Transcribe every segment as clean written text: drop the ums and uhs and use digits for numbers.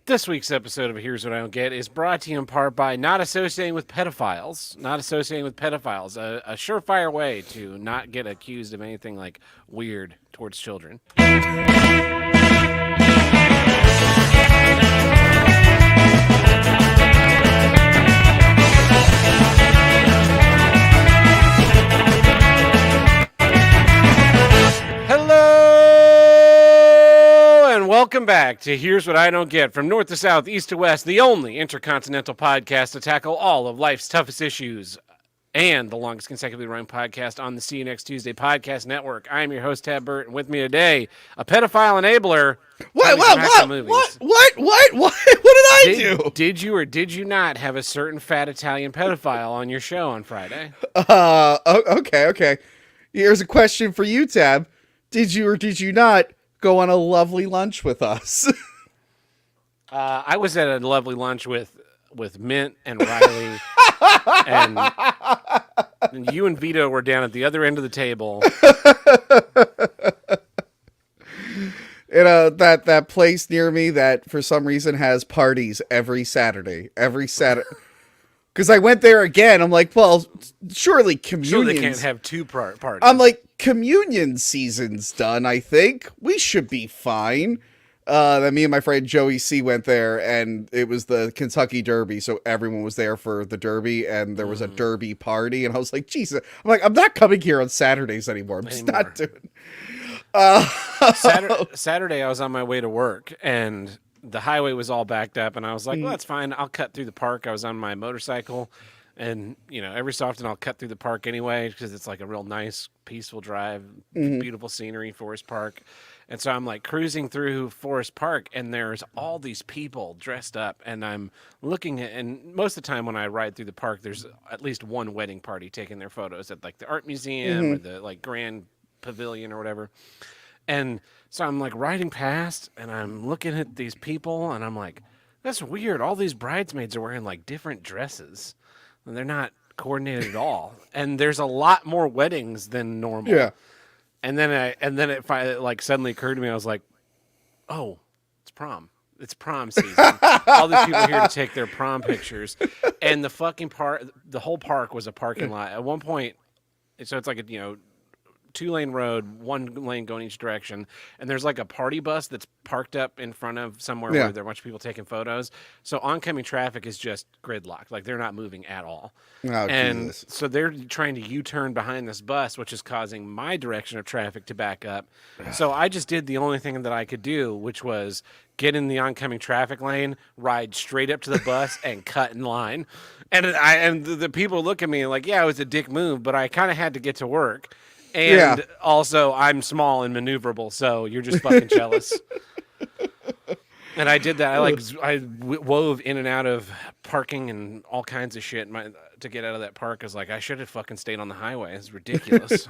This week's episode of Here's What I Don't Get is brought to you in part by not associating with pedophiles. Not associating with pedophiles. A surefire way to not get accused of anything like weird towards children. Hello and welcome back to Here's What I Don't Get, from north to south, east to west, the only intercontinental podcast to tackle all of life's toughest issues and the longest consecutively running podcast on the See You Next Tuesday podcast network. I am your host, Tab Burt, and with me today, a pedophile enabler. What did I do? Did you or did you not have a certain fat Italian pedophile on your show on Friday? Okay. Here's a question for you, Tab. Did you or did you not go on a lovely lunch with us? I was at a lovely lunch with Mint and Riley, and you and Vito were down at the other end of the table. That place near me that for some reason has parties every Saturday. Because I went there again. I'm like, well, surely communion. Sure, they can't have two parties. I'm like, communion season's done, I think. We should be fine. Then me and my friend Joey C went there, and it was the Kentucky Derby, so everyone was there for the Derby, and there was a Derby party, and I was like, Jesus. I'm like, I'm not coming here on Saturdays anymore. I'm just not doing Saturday, I was on my way to work, and the highway was all backed up, and I was like, well, that's fine. I'll cut through the park. I was on my motorcycle, and, every so often I'll cut through the park anyway, because it's like a real nice, peaceful drive, beautiful scenery, Forest Park. And so I'm like cruising through Forest Park, and there's all these people dressed up, and I'm looking at, and most of the time when I ride through the park, there's at least one wedding party taking their photos at like the art museum or the like grand pavilion or whatever. And so I'm like riding past, and I'm looking at these people, and I'm like, that's weird. All these bridesmaids are wearing like different dresses, and they're not coordinated at all. And there's a lot more weddings than normal. Yeah. And then it finally, like, suddenly occurred to me. I was like, oh, it's prom. It's prom season. All these people here to take their prom pictures. And the whole park was a parking lot. At one point, so it's like a, 2-lane road, one lane going each direction, and there's like a party bus that's parked up in front of somewhere where there are a bunch of people taking photos. So oncoming traffic is just gridlocked. Like, they're not moving at all. Oh, And Jesus. so they're trying to U-turn behind this bus, which is causing my direction of traffic to back up. So I just did the only thing that I could do, which was get in the oncoming traffic lane, ride straight up to the bus, and cut in line. And the people look at me like, yeah, it was a dick move, but I kind of had to get to work. And also, I'm small and maneuverable, so you're just fucking jealous. And I did that. I wove in and out of parking and all kinds of shit to get out of that park. I was like, I should have fucking stayed on the highway. It's ridiculous.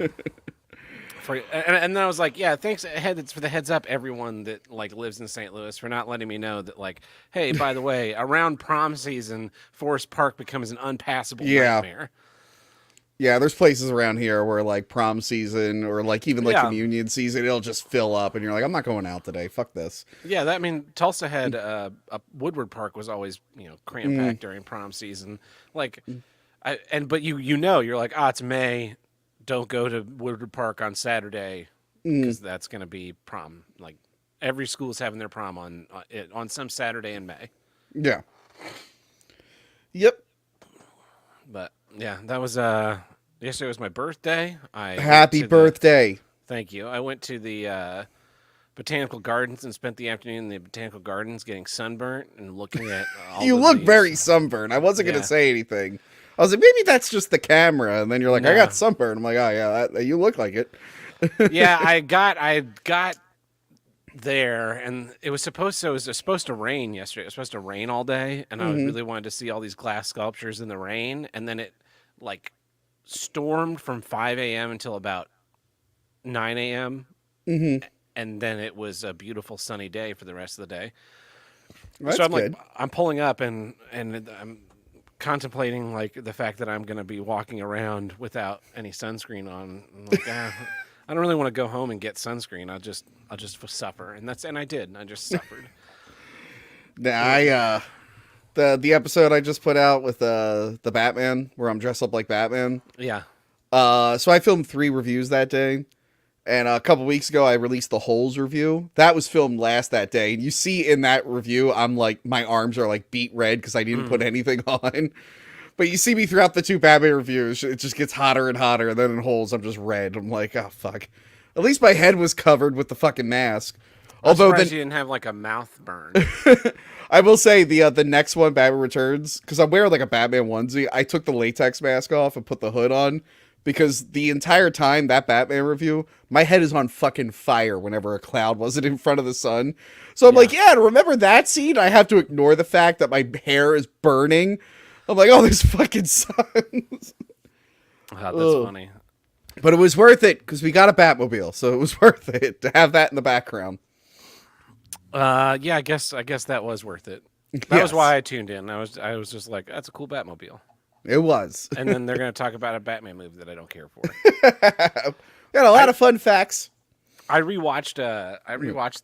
And then I was like, yeah, thanks for the heads up, everyone that like lives in St. Louis, for not letting me know that, like, hey, by the way, around prom season, Forest Park becomes an unpassable nightmare. Yeah, there's places around here where like prom season or like even like communion season, it'll just fill up, and you're like, I'm not going out today. Fuck this. Yeah, Tulsa had a Woodward Park was always cram packed during prom season. Like, but you're like, it's May, don't go to Woodward Park on Saturday because that's gonna be prom. Like, every school's having their prom on some Saturday in May. Yeah. Yep. But yeah, that was yesterday was my birthday. Happy birthday. Thank you. I went to the botanical gardens and spent the afternoon in the botanical gardens getting sunburnt and looking at all You the look leaves. very sunburned. I wasn't going to say anything. I was like, maybe that's just the camera. And then you're like, No. I got sunburned. I'm like, oh yeah, you look like it. Yeah, I got there, and it was supposed to rain yesterday. It was supposed to rain all day, and I really wanted to see all these glass sculptures in the rain. And then it like stormed from 5 a.m. until about 9 a.m. And then it was a beautiful sunny day for the rest of the day. That's so I'm good. like, I'm pulling up and I'm contemplating like the fact that I'm going to be walking around without any sunscreen on. I'm like, I don't really want to go home and get sunscreen. I'll just suffer, and I did. I just suffered. Nah, the episode I just put out with the Batman, where I'm dressed up like Batman. Yeah. So I filmed 3 reviews that day. And a couple weeks ago, I released the Holes review. That was filmed last that day. And you see in that review, I'm like, my arms are like beet red because I didn't put anything on. But you see me throughout the 2 Batman reviews, it just gets hotter and hotter. And then in Holes, I'm just red. I'm like, oh, fuck. At least my head was covered with the fucking mask. I'm surprised you didn't have like a mouth burn. I will say the next one, Batman Returns, because I'm wearing like a Batman onesie, I took the latex mask off and put the hood on. Because the entire time, that Batman review, my head is on fucking fire whenever a cloud wasn't in front of the sun. So I'm like, yeah, to remember that scene, I have to ignore the fact that my hair is burning. I'm like, oh, there's fucking suns. Oh, that's funny. But it was worth it, because we got a Batmobile, so it was worth it to have that in the background. Yeah, I guess that was worth it. That was why I tuned in. I was just like, that's a cool Batmobile. It was. And then they're going to talk about a Batman movie that I don't care for. Got a lot of fun facts. I rewatched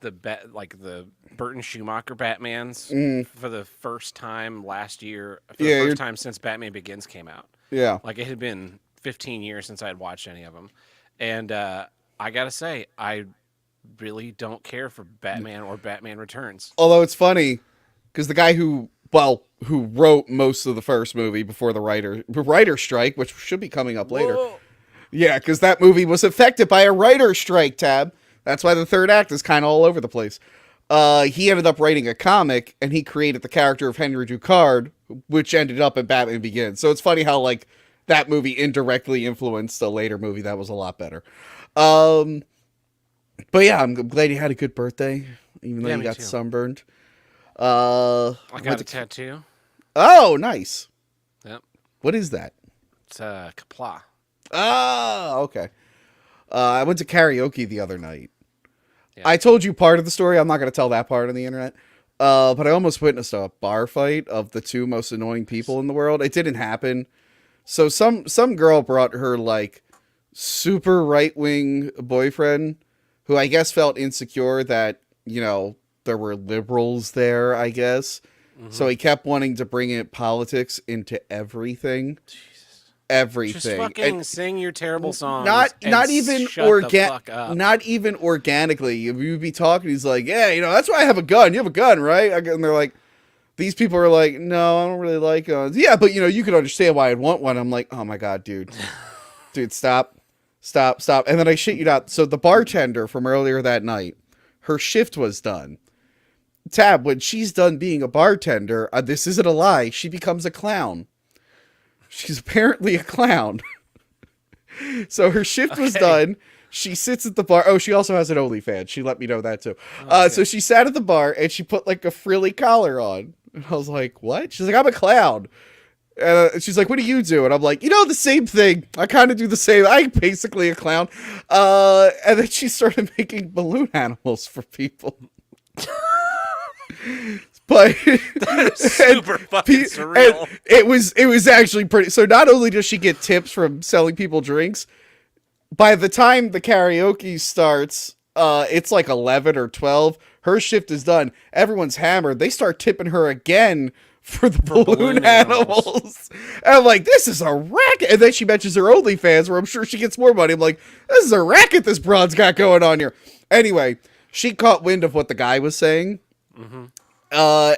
the Burton Schumacher Batmans for the first time last year. For the first time since Batman Begins came out. Yeah. Like it had been 15 years since I had watched any of them. And I got to say, I really don't care for Batman or Batman Returns. Although it's funny, because the guy who wrote most of the first movie before the writer strike, which should be coming up later. Whoa. Yeah, because that movie was affected by a writer strike, Tab. That's why the third act is kind of all over the place. He ended up writing a comic, and he created the character of Henry Ducard, which ended up in Batman Begins. So it's funny how, like, that movie indirectly influenced a later movie that was a lot better. But yeah, I'm glad you had a good birthday, even though you got sunburned. I got a tattoo. Oh, nice. Yep. What is that? It's a Kapla. Oh, okay. I went to karaoke the other night. Yeah. I told you part of the story. I'm not going to tell that part on the internet. But I almost witnessed a bar fight of the 2 most annoying people in the world. It didn't happen. So some girl brought her like super right-wing boyfriend who I guess felt insecure that, you know, there were liberals there, I guess. Mm-hmm. So he kept wanting to bring in politics into everything. Jesus. Everything. Just fucking sing your terrible songs. Not even not even organically. You'd be talking, he's like, yeah, you know, that's why I have a gun. You have a gun, right? And they're like, these people are like, no, I don't really like guns. Yeah, but you know, you can understand why I'd want one. I'm like, oh my God, dude. Dude, stop. And then I shit you not. So the bartender from earlier that night, her shift was done. Tab, when she's done being a bartender, this isn't a lie, she becomes a clown. She's apparently a clown. So her shift was done. She sits at the bar. Oh, she also has an OnlyFans. She let me know that too. So she sat at the bar and she put like a frilly collar on. And I was like, what? She's like, I'm a clown. And she's like, what do you do? And I'm like, you know, the same thing. I kind of do the same. I'm basically a clown. And then she started making balloon animals for people. But that is super fucking surreal. It was actually pretty. So not only does she get tips from selling people drinks, by the time the karaoke starts, it's like 11 or 12. Her shift is done. Everyone's hammered. They start tipping her again for the balloon animals. And I'm like, this is a racket. And then she mentions her OnlyFans, where I'm sure she gets more money. I'm like, this is a racket this broad's got going on here. Anyway, she caught wind of what the guy was saying. Mm-hmm.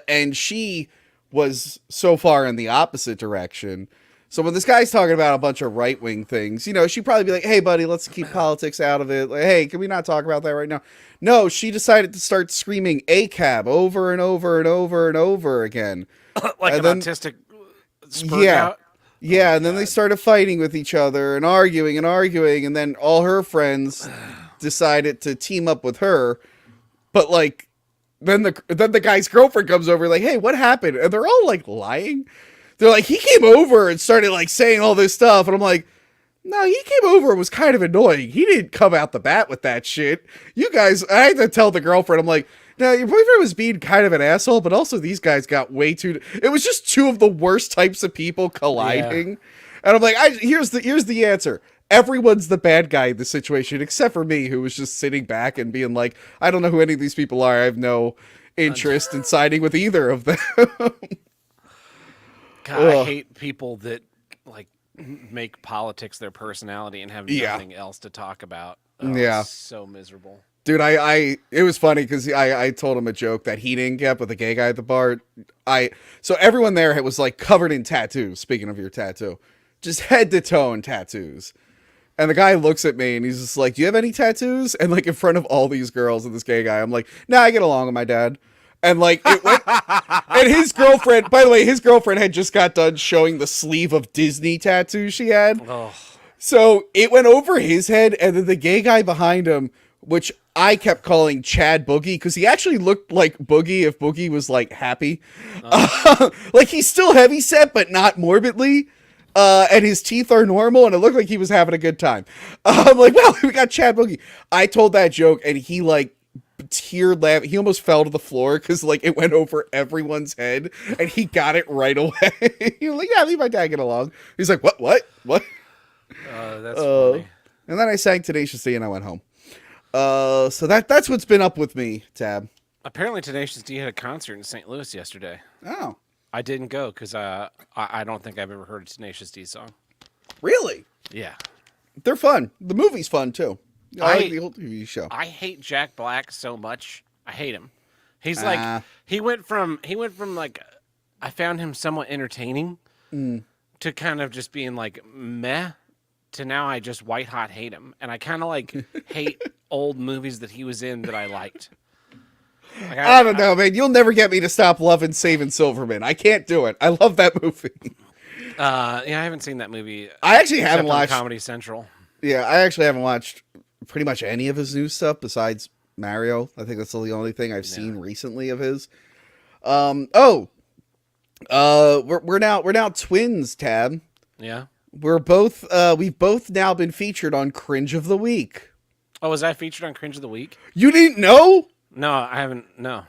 And she was so far in the opposite direction. So when this guy's talking about a bunch of right-wing things, you know, she'd probably be like, hey, buddy, let's keep politics out of it. Like, hey, can we not talk about that right now? No, she decided to start screaming ACAB over and over and over and over again. Like an autistic spurt out? Yeah, and then they started fighting with each other and arguing, and then all her friends decided to team up with her. But, like, then the guy's girlfriend comes over like, hey, what happened? And they're all, like, lying. They're like, he came over and started, like, saying all this stuff. And I'm like, no, he came over and was kind of annoying. He didn't come out the bat with that shit. You guys, I had to tell the girlfriend, I'm like, no, your boyfriend was being kind of an asshole, but also these guys got way too... It was just 2 of the worst types of people colliding. Yeah. And I'm like, here's the answer. Everyone's the bad guy in the situation, except for me, who was just sitting back and being like, I don't know who any of these people are. I have no interest in siding with either of them. God, I hate people that like make politics their personality and have nothing else to talk about. Oh, it's so miserable. Dude, it was funny because I told him a joke that he didn't get, but the gay guy at the bar, so everyone there was like covered in tattoos. Speaking of your tattoo, just head to toe in tattoos. And the guy looks at me and he's just like, "Do you have any tattoos?" And like in front of all these girls and this gay guy, I'm like, "Nah, I get along with my dad." And like it went, and his girlfriend, by the way, his girlfriend had just got done showing the sleeve of Disney tattoos she had. Oh. So it went over his head, and then the gay guy behind him, which I kept calling Chad Boogie because he actually looked like Boogie if Boogie was like happy. Like he's still heavyset, but not morbidly. And his teeth are normal, and it looked like he was having a good time. I'm like, well, we got Chad Boogie. I told that joke, and he like tear laugh. He almost fell to the floor because like it went over everyone's head, and he got it right away. He was like, "Yeah, leave my dad get along." He's like, "What?" That's funny. And then I sang Tenacious D and I went home. So that's what's been up with me, Tab. Apparently, Tenacious D had a concert in St. Louis yesterday. Oh, I didn't go because I don't think I've ever heard a Tenacious D song. really? Yeah, They're fun. The movie's fun too. I like the old TV show. I hate Jack Black so much. I hate him. He's like he went from like I found him somewhat entertaining to kind of just being like meh to now I just white hot hate him, and I kind of like hate old movies that he was in that I liked. Like, I don't know, man. You'll never get me to stop loving Saving Silverman. I can't do it. I love that movie. Yeah, I haven't seen that movie. I actually haven't watched Comedy Central. Yeah, I actually haven't watched pretty much any of his new stuff besides Mario. I think that's the only thing I've seen recently of his. We're now twins, Tab. Yeah. We've both now been featured on Cringe of the Week. Oh, was I featured on Cringe of the Week? You didn't know? No, I haven't. No.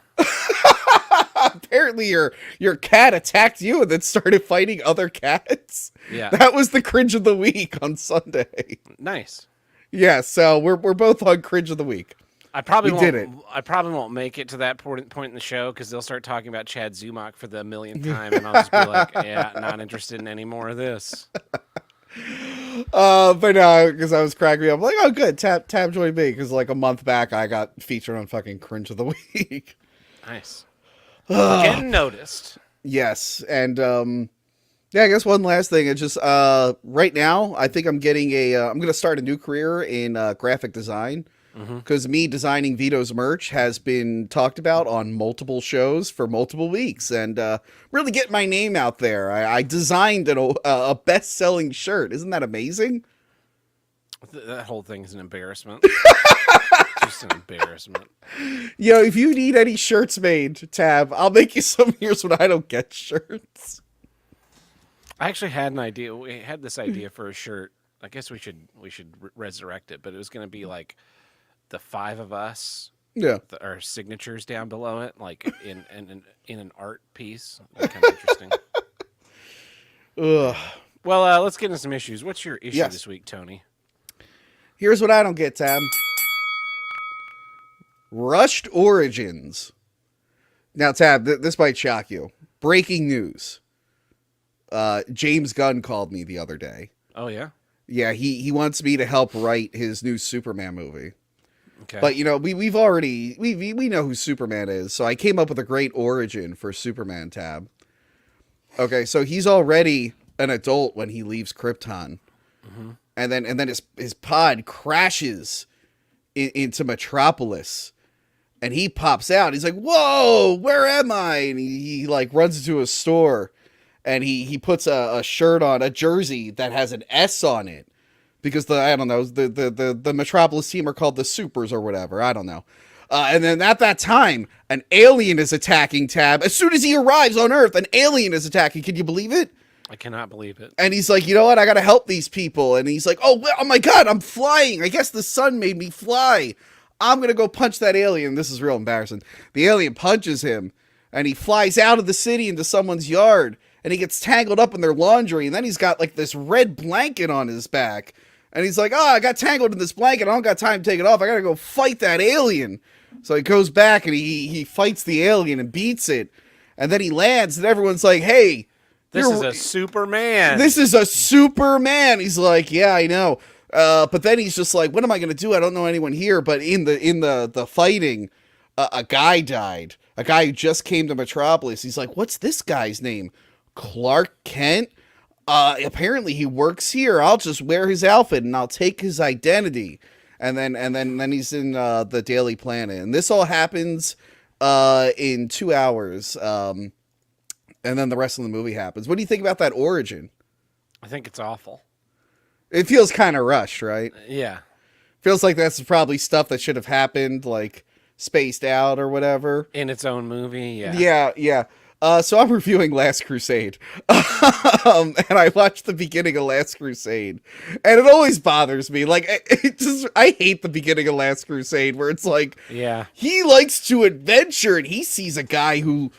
Apparently your cat attacked you and then started fighting other cats. Yeah. That was the Cringe of the Week on Sunday. Nice. Yeah, so we're both on Cringe of the Week. I probably did it. I probably won't make it to that point in the show because they'll start talking about Chad Zumach for the millionth time, and I'll just be like, "Yeah, not interested in any more of this." But no, because I was cracking up, like, oh, good, Tab joined me because like a month back I got featured on fucking Cringe of the Week. Nice. Getting noticed. Yes, and yeah, I guess one last thing. It's just right now I think I'm getting I'm gonna start a new career in graphic design. Because me designing Vito's merch has been talked about on multiple shows for multiple weeks, and really getting my name out there. I designed a best-selling shirt. Isn't that amazing? That whole thing is an embarrassment. Just an embarrassment. Yo, if you need any shirts made, Tab, I'll make you some years when I don't get shirts. I actually had an idea. We had this idea for a shirt. I guess we should resurrect it, but it was going to be like the five of us, our signatures down below it, like in an art piece. That's kind of interesting. Ugh. Well, let's get into some issues. What's your issue this week, Tony? Here's what I don't get, Tab. Rushed Origins. Now, Tab, this might shock you. Breaking news. James Gunn called me the other day. Oh, yeah? Yeah, he wants me to help write his new Superman movie. Okay. But, you know, we know who Superman is, so I came up with a great origin for Superman, Tab. Okay, so he's already an adult when he leaves Krypton. Mm-hmm. And then his pod crashes into Metropolis. And he pops out. He's like, "Whoa, where am I?" And he like runs into a store. And he puts a shirt on, a jersey that has an S on it. Because the Metropolis team are called the Supers or whatever. I don't know. And then at that time, an alien is attacking Tab. As soon as he arrives on Earth, an alien is attacking. Can you believe it? I cannot believe it. And he's like, you know what? I got to help these people. And he's like, oh my God, I'm flying. I guess the sun made me fly. I'm going to go punch that alien. This is real embarrassing. The alien punches him. And he flies out of the city into someone's yard. And he gets tangled up in their laundry. And then he's got like this red blanket on his back. And he's like, I got tangled in this blanket. I don't got time to take it off. I got to go fight that alien. So he goes back and he fights the alien and beats it. And then he lands and everyone's like, hey, This is a Superman. This is a Superman. He's like, yeah, I know. But then he's just like, what am I going to do? I don't know anyone here. But in the fighting, a guy died. A guy who just came to Metropolis. He's like, what's this guy's name? Clark Kent? Apparently he works here. I'll just wear his outfit and I'll take his identity. And then he's in the Daily Planet. And this all happens in 2 hours. And then the rest of the movie happens. What do you think about that origin? I think it's awful. It feels kind of rushed, right? Yeah. Feels like that's probably stuff that should have happened, like spaced out or whatever. In its own movie, yeah. Yeah. So I'm reviewing Last Crusade. And I watched the beginning of Last Crusade. And it always bothers me. Like, I hate the beginning of Last Crusade where it's like, Yeah. he likes to adventure and he sees a guy who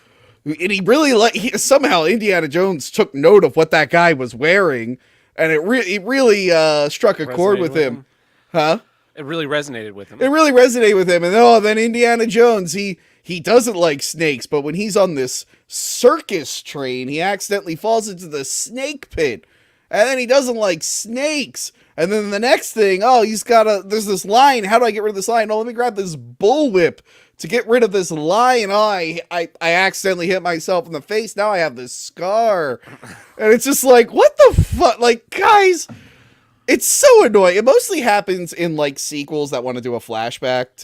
and he really somehow Indiana Jones took note of what that guy was wearing, and it really struck a chord with him. Huh? It really resonated with him. It really resonated with him, and then Indiana Jones, he doesn't like snakes, but when he's on this circus train, he accidentally falls into the snake pit, and then he doesn't like snakes. And then the next thing, there's this lion. How do I get rid of this lion? Oh, let me grab this bullwhip to get rid of this lion. Oh, I accidentally hit myself in the face. Now I have this scar. And it's just like, what the fuck? Like, guys, it's so annoying. It mostly happens in, like, sequels that want to do a flashback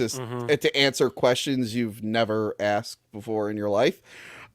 to answer questions you've never asked before in your life.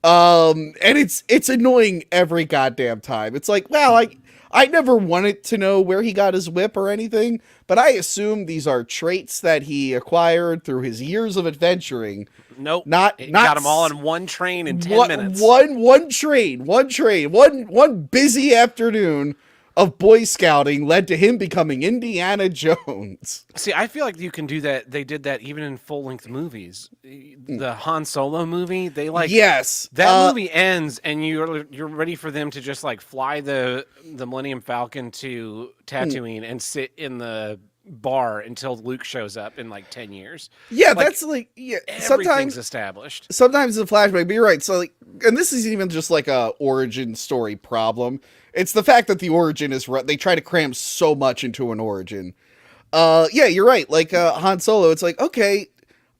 And it's annoying every goddamn time. It's like, well, I never wanted to know where he got his whip or anything, but I assume these are traits that he acquired through his years of adventuring. Nope. Not got them all on one train in 10 minutes. One train, one busy afternoon of Boy Scouting led to him becoming Indiana Jones. See, I feel like you can do that. They did that even in full-length movies. The Han Solo movie, yes, that movie ends, and you're ready for them to just like fly the Millennium Falcon to Tatooine and sit in the bar until Luke shows up in like 10 years. Yeah, like, that's like everything's established. Sometimes it's a flashback, but you're right. So like, and this isn't even just like a origin story problem. It's the fact that the origin is they try to cram so much into an origin. Yeah, you're right. Like Han Solo, it's like, okay,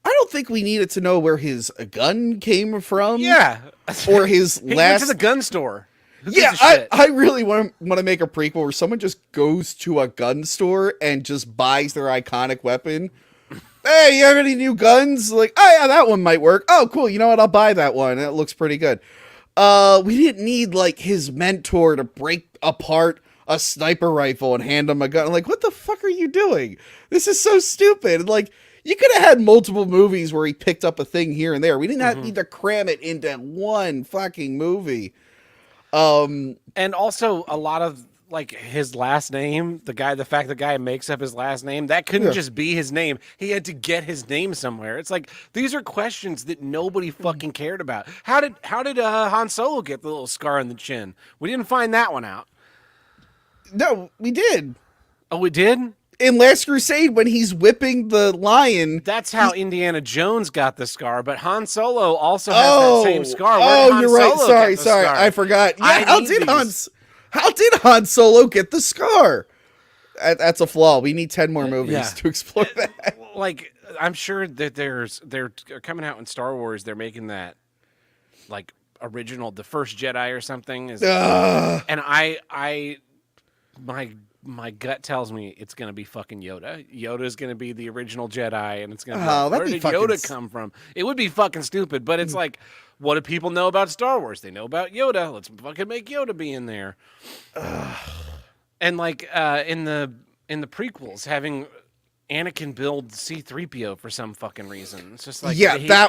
I don't think we needed to know where his gun came from. Yeah, or his he last went to the gun store. Yeah, I really want to make a prequel where someone just goes to a gun store and just buys their iconic weapon. Hey, you have any new guns? Like, oh yeah, that one might work. Oh, cool. You know what? I'll buy that one. It looks pretty good. We didn't need like his mentor to break apart a sniper rifle and hand him a gun. Like, what the fuck are you doing? This is so stupid. Like, you could have had multiple movies where he picked up a thing here and there. We didn't need to cram it into one fucking movie. And also a lot of like his last name, the fact the guy makes up his last name, that couldn't just be his name. He had to get his name somewhere. It's like, these are questions that nobody fucking cared about. How did Han Solo get the little scar on the chin? We didn't find that one out. No, we did. Oh, we did? In Last Crusade, when he's whipping the lion. That's how Indiana Jones got the scar, but Han Solo also has that same scar. Where did Han you're right. Solo Sorry. I forgot. Yeah, how did Han Solo get the scar? That's a flaw. We need 10 more movies to explore that. Like, I'm sure that they're coming out in Star Wars. They're making that like original, the First Jedi or something. And my gut tells me it's going to be fucking Yoda. Yoda's going to be the original Jedi, and it's going to be where did Yoda come from? It would be fucking stupid, but it's like, what do people know about Star Wars? They know about Yoda. Let's fucking make Yoda be in there. And like in the prequels, having Anakin build C-3PO for some fucking reason. It's just like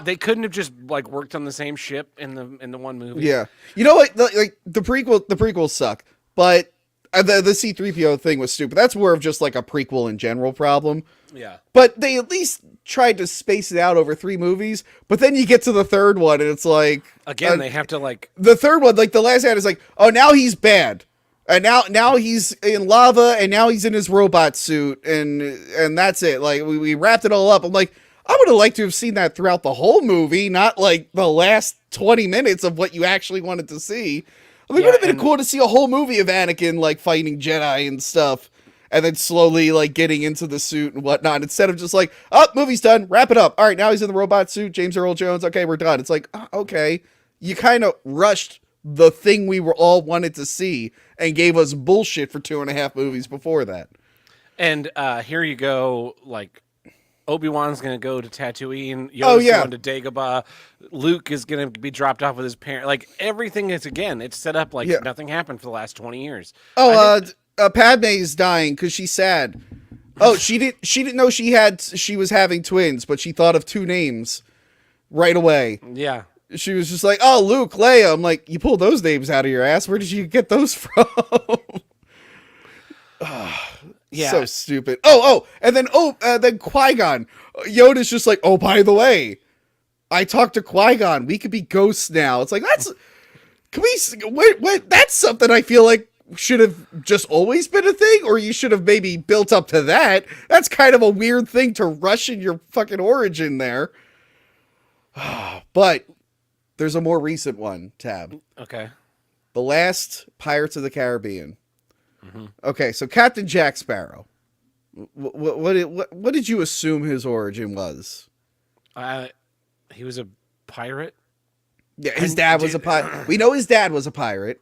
they couldn't have just like worked on the same ship in the one movie. Yeah, you know what? Like the prequels suck, but. The C-3PO thing was stupid. That's more of just like a prequel in general problem. Yeah. But they at least tried to space it out over 3 movies. But then you get to the third one and it's like... Again, they have to like... The third one, like the last ad is like, oh, now he's bad. And now he's in lava and now he's in his robot suit. And that's it. Like we wrapped it all up. I'm like, I would have liked to have seen that throughout the whole movie, not like the last 20 minutes of what you actually wanted to see. I mean, it would have been cool to see a whole movie of Anakin like fighting Jedi and stuff, and then slowly like getting into the suit and whatnot, instead of just like, oh, movie's done, wrap it up. All right, now he's in the robot suit, James Earl Jones. Okay, we're done. It's like, okay, you kind of rushed the thing we were all wanted to see and gave us bullshit for 2.5 movies before that. And here you go, like Obi-Wan's going to go to Tatooine, Yoda's going to Dagobah, Luke is going to be dropped off with his parents. Like, everything is, again, it's set up like nothing happened for the last 20 years. Oh, Padme is dying because she's sad. Oh, she didn't know she was having twins, but she thought of 2 names right away. Yeah. She was just like, oh, Luke, Leia. I'm like, you pulled those names out of your ass. Where did you get those from? Yeah. So stupid. And then Qui-Gon. Yoda's just like, oh, by the way, I talked to Qui-Gon. We could be ghosts now. It's like, that's something I feel like should have just always been a thing, or you should have maybe built up to that. That's kind of a weird thing to rush in your fucking origin there. But there's a more recent one, Tab. Okay. The last Pirates of the Caribbean. Mm-hmm. Okay, so Captain Jack Sparrow. What did you assume his origin was? He was a pirate. Yeah, his dad was a pirate. We know his dad was a pirate.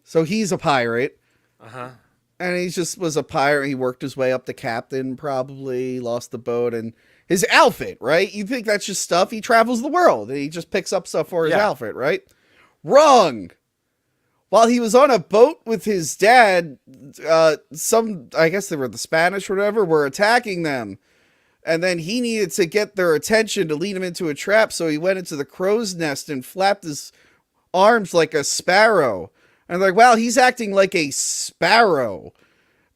So he's a pirate. Uh-huh. And he just was a pirate. He worked his way up to captain, probably lost the boat, and his outfit, right? You think that's just stuff? He travels the world and he just picks up stuff for his outfit, right? Wrong. While he was on a boat with his dad, I guess they were the Spanish or whatever, were attacking them. And then he needed to get their attention to lead them into a trap, so he went into the crow's nest and flapped his arms like a sparrow. And they're like, wow, he's acting like a sparrow.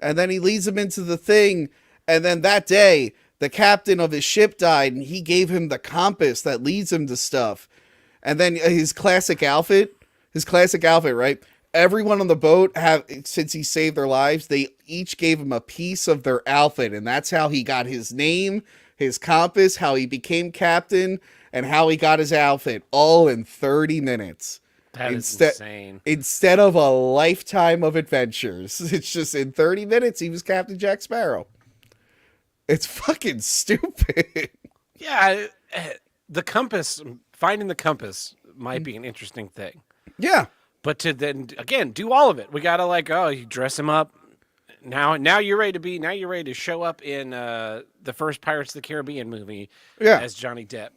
And then he leads them into the thing, and then that day, the captain of his ship died, and he gave him the compass that leads him to stuff. And then his classic outfit, right? Everyone on the boat since he saved their lives, they each gave him a piece of their outfit, and that's how he got his name, his compass, how he became captain, and how he got his outfit, all in 30 minutes. That is insane. Instead of a lifetime of adventures, it's just in 30 minutes he was Captain Jack Sparrow. It's fucking stupid. Yeah, the compass, finding the compass might be an interesting thing. Yeah. But to then again do all of it, we gotta you dress him up. Now you're ready to show up in the first Pirates of the Caribbean movie as Johnny Depp.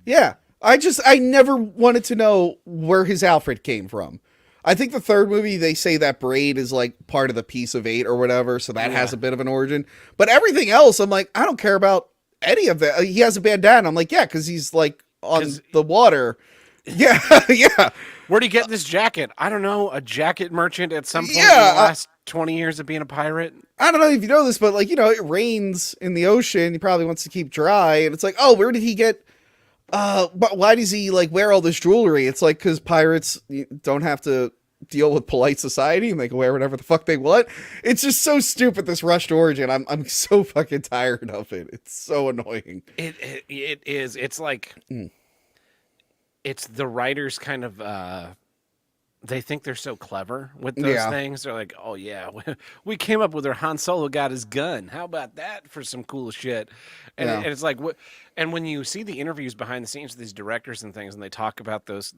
Yeah. I never wanted to know where his outfit came from. I think the third movie, they say that braid is like part of the piece of 8 or whatever, so that has a bit of an origin. But everything else, I'm like, I don't care about any of that. He has a bandana. I'm like, yeah, because he's like on the water. Yeah, yeah. Where'd he get this jacket? I don't know. A jacket merchant at some point in the last 20 years of being a pirate? I don't know if you know this, but like, it rains in the ocean. He probably wants to keep dry. And it's like, oh, where did he get... but why does he like wear all this jewelry? It's like, because pirates don't have to deal with polite society and they can wear whatever the fuck they want. It's just so stupid, this rushed origin. I'm so fucking tired of it. It's so annoying. It is. It's like... It's the writers kind of, they think they're so clever with those things. They're like, oh yeah, we came up with where Han Solo got his gun. How about that for some cool shit? And, and it's like, and when you see the interviews behind the scenes with these directors and things, and they talk about those,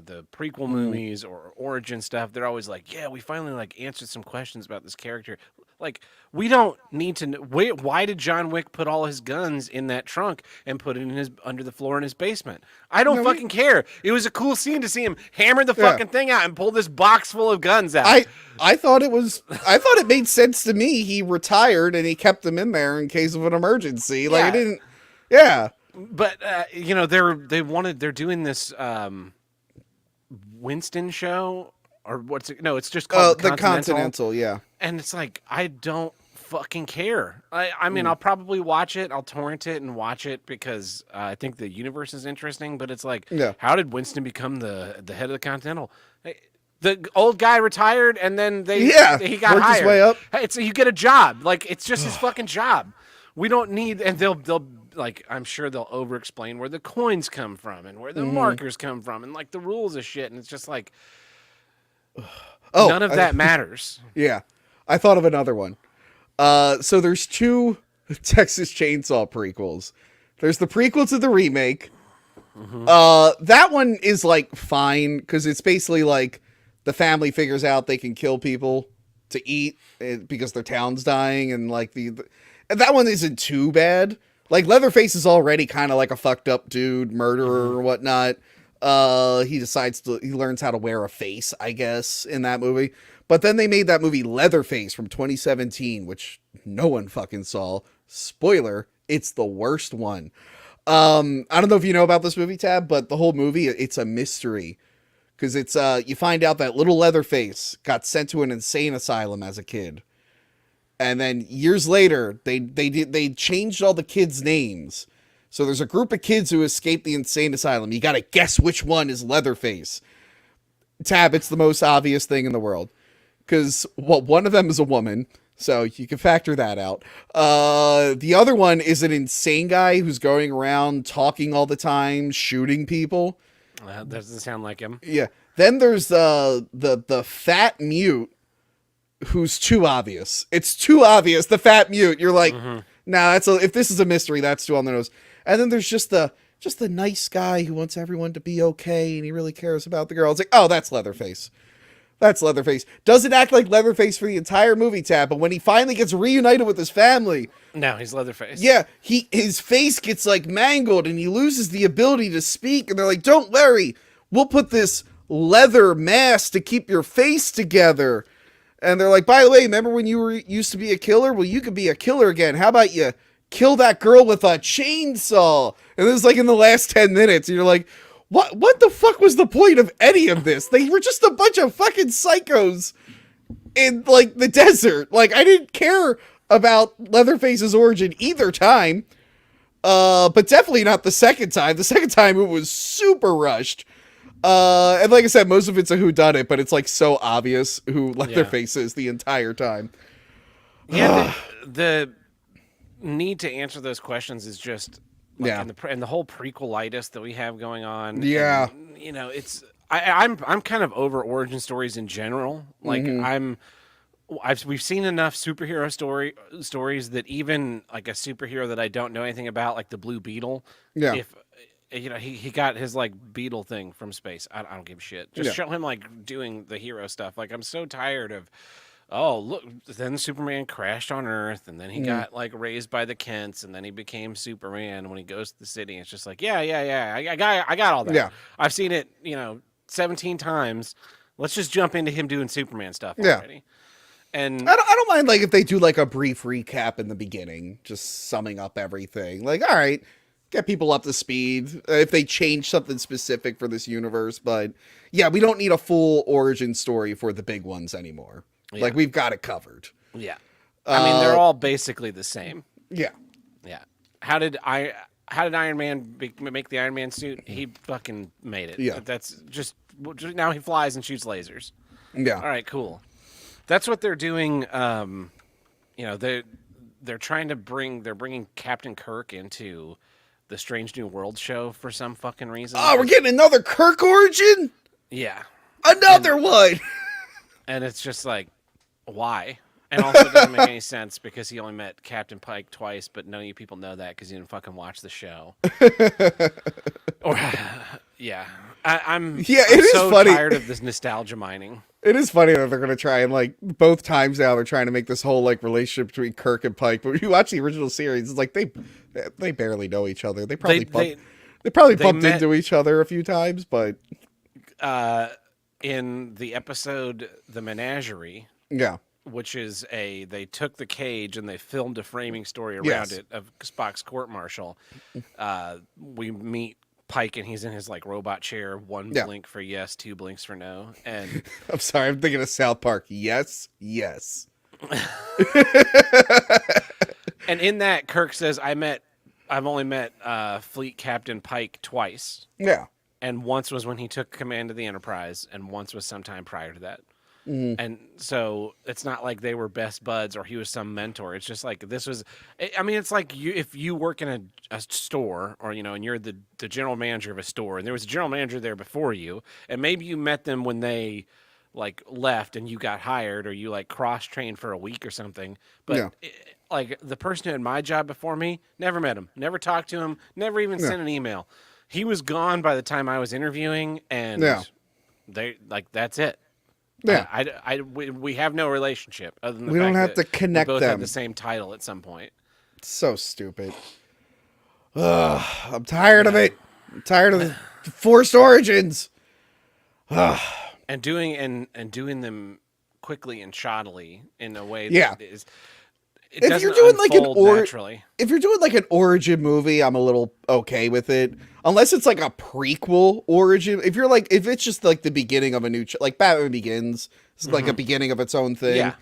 the prequel movies or origin stuff, they're always like, yeah, we finally like answered some questions about this character. Like, we don't need to know. Why did John Wick put all his guns in that trunk and put it in under the floor in his basement? I don't fucking care. It was a cool scene to see him hammer the fucking thing out and pull this box full of guns out. I thought it made sense to me. He retired and he kept them in there in case of an emergency. Like, I didn't. Yeah. But they're doing this Winston show. Or what's it? No, it's just called the Continental. Yeah. And it's like, I don't fucking care. I mean, I'll probably watch it. I'll torrent it and watch it because I think the universe is interesting. But it's like, how did Winston become the head of the Continental? The old guy retired, and then he got worked hired. his way up. You get a job. Like, it's just his fucking job. We don't need, and they'll like, I'm sure they'll over explain where the coins come from and where the Mm-hmm. markers come from and like the rules of shit, and it's just like Oh, none of that matters. yeah. I thought of another one. So there's two Texas Chainsaw prequels. There's the prequel to the remake. That one is like fine because it's basically like the family figures out they can kill people to eat because their town's dying, and like and that one isn't too bad. Like Leatherface is already kind of like a fucked up dude, murderer or whatnot. He learns how to wear a face, I guess, in that movie. But then they made that movie Leatherface from 2017, which no one fucking saw. Spoiler, it's the worst one. I don't know if you know about this movie, Tab, but the whole movie, it's a mystery. Because it's, you find out that little Leatherface got sent to an insane asylum as a kid. And then years later, they changed all the kids' names. So there's a group of kids who escaped the insane asylum. You gotta guess which one is Leatherface. Tab, it's the most obvious thing in the world. Because, well, one of them is a woman, so you can factor that out. The other one is an insane guy who's going around talking all the time, shooting people. That doesn't sound like him. Yeah. Then there's the fat mute who's too obvious. It's too obvious. The fat mute. You're like, nah, if this is a mystery, that's too on the nose. And then there's just the nice guy who wants everyone to be okay and he really cares about the girl. It's like, oh, that's Leatherface. That's Leatherface. Doesn't act like Leatherface for the entire movie, Tab, but when he finally gets reunited with his family, No, he's Leatherface. yeah, his face gets like mangled and he loses the ability to speak, and they're like, don't worry, we'll put this leather mask to keep your face together. And they're like, by the way, remember when you used to be a killer? Well, you could be a killer again. How about you kill that girl with a chainsaw? And this is like in the last 10 minutes, and you're like, what the fuck was the point of any of this? They were just a bunch of fucking psychos in like the desert. Like, I didn't care about Leatherface's origin either time. But definitely not the second time. The second time it was super rushed. And like I said, most of it's a whodunit, but it's like so obvious who Leatherface is the entire time. Yeah, the need to answer those questions is just like, Yeah. and the whole prequelitis that we have going on. Yeah. and, you know, it's I'm kind of over origin stories in general. Like we've seen enough superhero stories that even like a superhero that I don't know anything about, like the Blue Beetle, Yeah. if you know he got his like beetle thing from space, I don't give a shit. Just show him like doing the hero stuff. Like I'm so tired of. Oh, look, then Superman crashed on Earth, and then he got, like, raised by the Kents, and then he became Superman when he goes to the city. It's just like, yeah, I got all that. Yeah. I've seen it, 17 times. Let's just jump into him doing Superman stuff Yeah. already. And I don't mind like if they do like a brief recap in the beginning, just summing up everything. Like, all right, get people up to speed if they change something specific for this universe. But yeah, we don't need a full origin story for the big ones anymore. Yeah. Like, we've got it covered. yeah. I mean, they're all basically the same. Yeah. Yeah. How did Iron Man make the Iron Man suit? He fucking made it. Yeah. That's just now he flies and shoots lasers. Yeah. All right, cool. That's what they're doing. They're trying to bringing Captain Kirk into the Strange New World show for some fucking reason. Oh, we're getting another Kirk origin? Yeah. Another one. And it's just like, why? And also it doesn't make any sense because he only met Captain Pike twice, but none of you people know that because you didn't fucking watch the show. Or, yeah. I'm Yeah, it is so funny. tired of this nostalgia mining. It is funny that they're going to try and, like, both times now they're trying to make this whole, like, relationship between Kirk and Pike. But when you watch the original series, it's like they barely know each other. They probably bumped met- into each other a few times, but In the episode The Menagerie, yeah. which is they took the cage and they filmed a framing story around Yes. it of Spock's court-martial. We meet Pike and he's in his like robot chair, one Yeah. blink for yes, two blinks for no. And I'm sorry, I'm thinking of South Park. Yes, yes. and in that Kirk says, I've only met Fleet Captain Pike twice. Yeah. And once was when he took command of the Enterprise, and once was sometime prior to that. And so it's not like they were best buds or he was some mentor. It's just like this was. I mean, it's like if you work in a store or and you're the general manager of a store, and there was a general manager there before you, and maybe you met them when they like left and you got hired, or you like cross trained for a week or something. But Yeah. like the person who had my job before me, never met him, never talked to him, never even Yeah. sent an email. He was gone by the time I was interviewing, and Yeah. they like that's it. Yeah. We have no relationship other than the We don't fact have that to connect we both had them. the same title at some point. So stupid. Ugh, I'm tired of it. I'm tired of the forced origins. Ugh. And doing them quickly and shoddily in a way Yeah. that is it If doesn't you're doing like an unfold naturally. if you're doing like an origin movie, I'm a little okay with it. Unless it's like a prequel origin. If it's just like the beginning of a new like Batman Begins, it's like a beginning of its own thing. Yeah.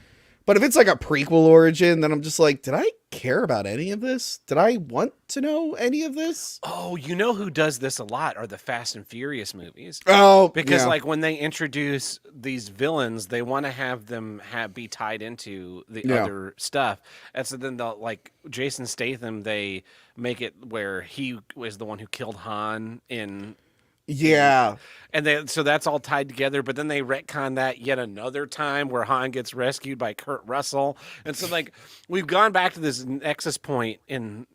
But if it's like a prequel origin, then I'm just like, did I care about any of this? Did I want to know any of this? Oh, you know who does this a lot are the Fast and Furious movies. Oh, Because yeah. like when they introduce these villains, they want to have them be tied into the Yeah. other stuff, and so then they'll like Jason Statham. They make it where he was the one who killed Han in. Yeah. And so that's all tied together, but then they retcon that yet another time where Han gets rescued by Kurt Russell. And so like we've gone back to this nexus point in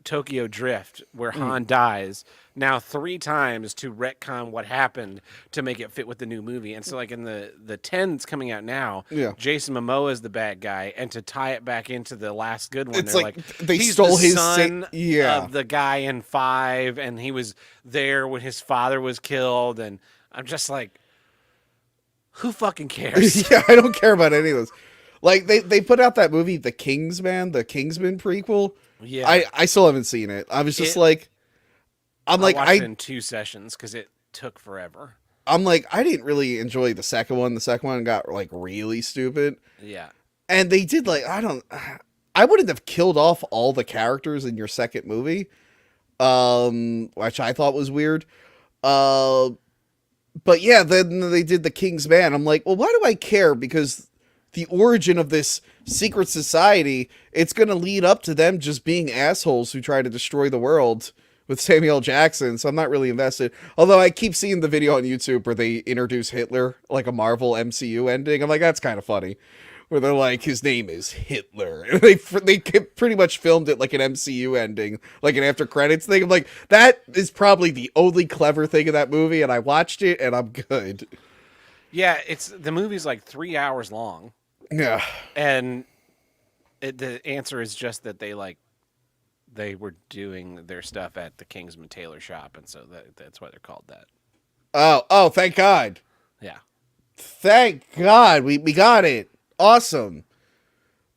Tokyo Drift where Han dies now 3 times to retcon what happened to make it fit with the new movie. And so like in the 10 that's coming out now, Yeah. Jason Momoa is the bad guy, and to tie it back into the last good one, It's they're like like they he's stole the his son yeah. of the guy in 5, and he was there when his father was killed, and I'm just like, who fucking cares? Yeah, I don't care about any of this. Like they put out that movie, The Kingsman prequel. Yeah. I still haven't seen it. I was just It- like, I watched it in 2 sessions because it took forever. I'm like, I didn't really enjoy the second one. The second one got like really stupid. Yeah. And they did like, I wouldn't have killed off all the characters in your second movie. Which I thought was weird. But yeah, then they did The King's Man. I'm like, well, why do I care? Because the origin of this secret society, it's going to lead up to them just being assholes who try to destroy the world with Samuel L. Jackson. So I'm not really invested. Although I keep seeing the video on YouTube where they introduce Hitler, like a Marvel MCU ending. I'm like, that's kind of funny. Where they're like, his name is Hitler. And they pretty much filmed it like an MCU ending, like an after credits thing. I'm like, that is probably the only clever thing in that movie. And I watched it and I'm good. Yeah, the movie's like 3 hours long. Yeah. And the answer is just that they were doing their stuff at the Kingsman Tailor shop, and so that's why they're called that. Oh, thank God. Yeah. Thank God. We got it. Awesome.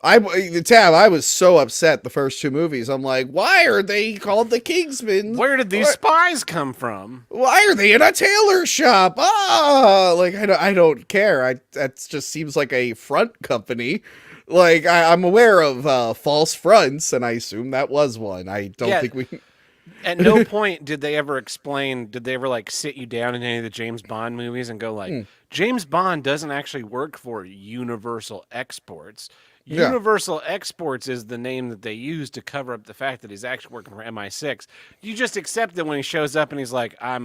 I was so upset the first 2 movies. I'm like, why are they called the Kingsmen? Where did these spies come from? Why are they in a tailor shop? Like I don't care. That just seems like a front company. Like I'm aware of false fronts, and I assume that was one. I don't think we. At no point did they ever like sit you down in any of the James Bond movies and go like, James Bond doesn't actually work for Universal Exports. Yeah. Universal Exports is the name that they use to cover up the fact that he's actually working for MI6. You just accept that when he shows up and he's like, I'm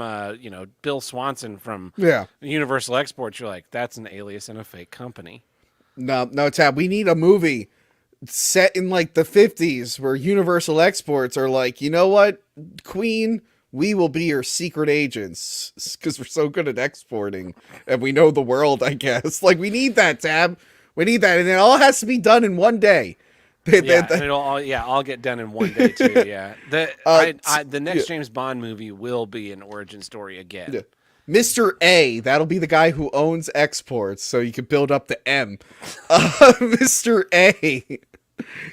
Bill Swanson from Universal Exports. You're like, that's an alias and a fake company. No, Tab. We need a movie set in like the 50s where Universal Exports are like, you know what, Queen, we will be your secret agents because we're so good at exporting and we know the world, I guess. Like, we need that, Tab. We need that. And it all has to be done in one day. And it'll all get done in one day too. Yeah. The next James Bond movie will be an origin story again. Yeah. Mr. A, that'll be the guy who owns exports, so you can build up the M. Mr. A,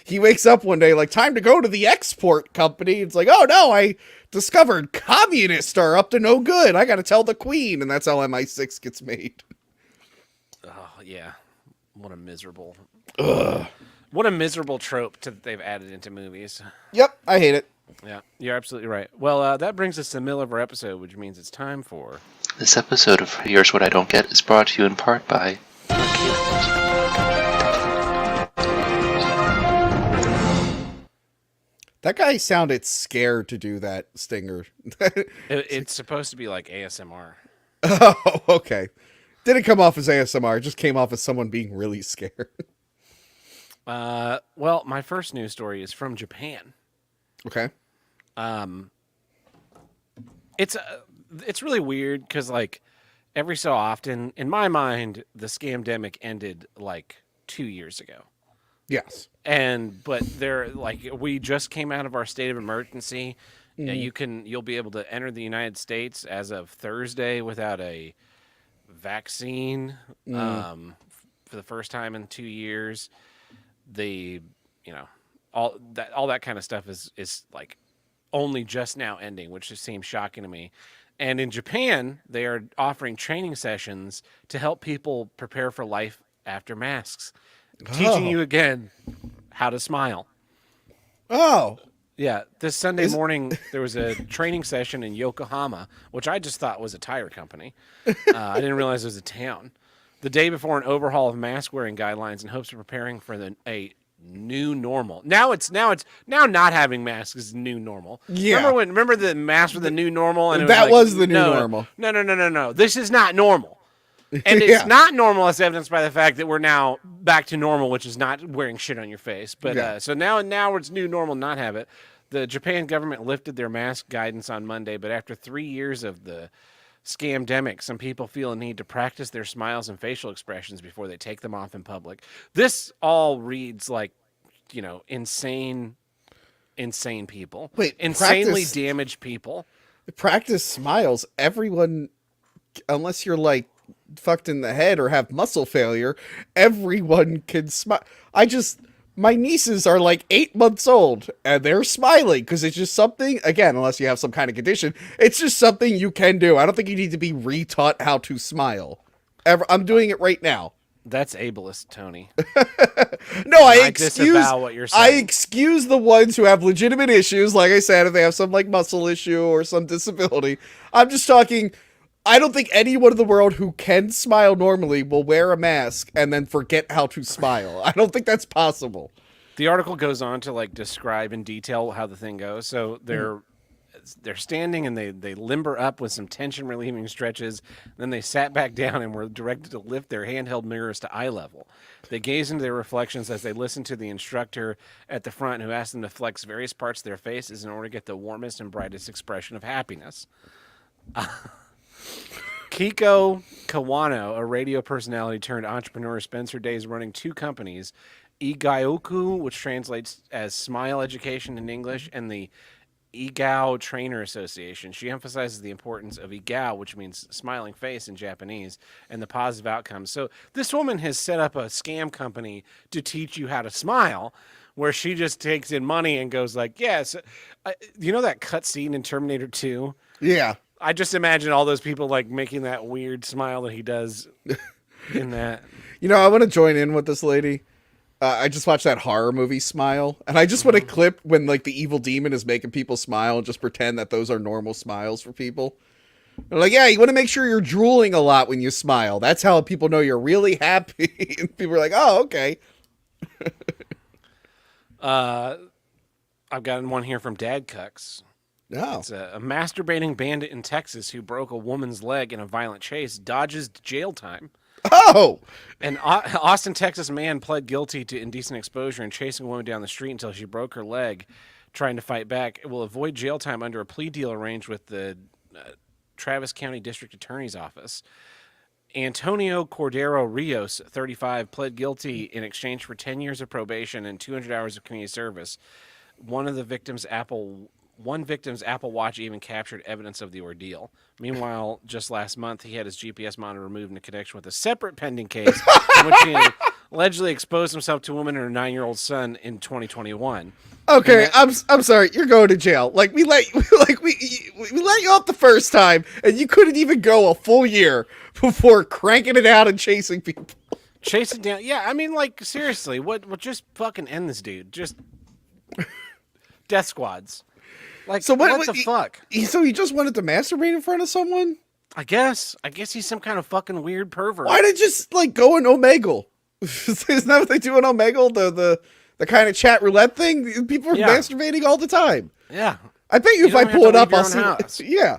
he wakes up one day like, time to go to the export company. It's like, oh no, I discovered communists are up to no good. I gotta tell the Queen, and that's how MI6 gets made. Oh yeah, what a miserable, what a miserable trope they've added into movies. Yep, I hate it. Yeah, you're absolutely right. Well, that brings us to the middle of our episode, which means it's time for... This episode of Here's What I Don't Get is brought to you in part by That guy sounded scared to do that stinger. It's supposed to be like ASMR. Oh, okay. Didn't come off as ASMR. It just came off as someone being really scared. Well, my first news story is from Japan. Okay. It's it's really weird because like every so often, in my mind, the scamdemic ended like 2 years ago. Yes. But they're like we just came out of our state of emergency. You'll be able to enter the United States as of Thursday without a vaccine for the first time in 2 years. The all that kind of stuff is like only just now ending, which just seems shocking to me. And in Japan, they are offering training sessions to help people prepare for life after masks, teaching you again how to smile. Oh. Yeah, this Sunday morning there was a training session in Yokohama, which I just thought was a tire company. I didn't realize it was a town. The day before an overhaul of mask wearing guidelines in hopes of preparing for a new normal. Now not having masks is new normal. Yeah. Remember the masks were the new normal, and That was the new normal. No. This is not normal. And it's not normal as evidenced by the fact that we're now back to normal, which is not wearing shit on your face. But so now it's new normal, not have it. The Japan government lifted their mask guidance on Monday, but after 3 years of the scamdemic, some people feel a need to practice their smiles and facial expressions before they take them off in public. This all reads like, insane people. Wait, insanely damaged people. Practice smiles. Everyone, unless you're like fucked in the head or have muscle failure, everyone can smile. My nieces are like 8 months old and they're smiling because it's just something, again, unless you have some kind of condition, it's just something you can do. I don't think you need to be retaught how to smile. I'm doing it right now. That's ableist, Tony. No, I disavow what you're I saying. excuse the ones who have legitimate issues. Like I said, if they have some like muscle issue or some disability, I'm just talking. I don't think anyone in the world who can smile normally will wear a mask and then forget how to smile. I don't think that's possible. The article goes on to like describe in detail how the thing goes. So they're standing and they limber up with some tension relieving stretches. Then they sat back down and were directed to lift their handheld mirrors to eye level. They gazed into their reflections as they listened to the instructor at the front, who asked them to flex various parts of their faces in order to get the warmest and brightest expression of happiness. Kiko Kawano, a radio personality turned entrepreneur, spends her days running two companies, Igaoku, which translates as Smile Education in English, and the Igao Trainer Association. She emphasizes the importance of Igao, which means smiling face in Japanese, and the positive outcomes. So this woman has set up a scam company to teach you how to smile, where she just takes in money and goes like, yes, you know that cut scene in Terminator 2? Yeah. I just imagine all those people like making that weird smile that he does in that. I want to join in with this lady. I just watched that horror movie Smile, and I just want to clip when like the evil demon is making people smile and just pretend that those are normal smiles for people. They're like, yeah, you want to make sure you're drooling a lot when you smile. That's how people know you're really happy. And people are like, oh, okay. I've gotten one here from Dad Cucks. Oh. It's a masturbating bandit in Texas who broke a woman's leg in a violent chase dodges jail time. Oh! An Austin, Texas man pled guilty to indecent exposure and chasing a woman down the street until she broke her leg, trying to fight back. It will avoid jail time under a plea deal arranged with the Travis County District Attorney's Office. Antonio Cordero Rios, 35, pled guilty in exchange for 10 years of probation and 200 hours of community service. One victim's Apple Watch even captured evidence of the ordeal. Meanwhile, just last month, he had his GPS monitor removed in connection with a separate pending case in which he allegedly exposed himself to a woman and her 9-year-old son in 2021. Okay, I'm sorry. You're going to jail. Like we let you off the first time, and you couldn't even go a full year before cranking it out and chasing people. Chasing down, yeah. I mean, like seriously, what? Just fucking end this dude. Just death squads. Like, so what the fuck? So he just wanted to masturbate in front of someone? I guess he's some kind of fucking weird pervert. Why did just like go in Omegle? Isn't that what they do in Omegle? The kind of chat roulette thing? People are Yeah. masturbating all the time. Yeah. I bet you if I don't have pull to it up, leave your I'll own see. house. Yeah.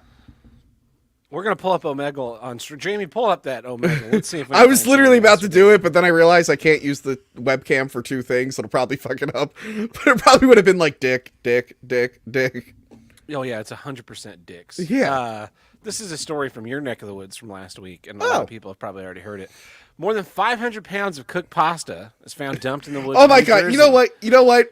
We're gonna pull up Omegle on Jamie. Pull up that Omegle. Let's see if we I can was find literally somebody about to do masturbating. it, but then I realized I can't use the webcam for two things. It'll probably fuck it up. But it probably would have been like dick, dick, dick, dick. Oh yeah, it's 100% dicks. Yeah. This is a story from your neck of the woods from last week, and a lot Oh. of people have probably already heard it. More than 500 pounds of cooked pasta is found dumped in the woods. Oh of my New god. Jersey. You know what? You know what?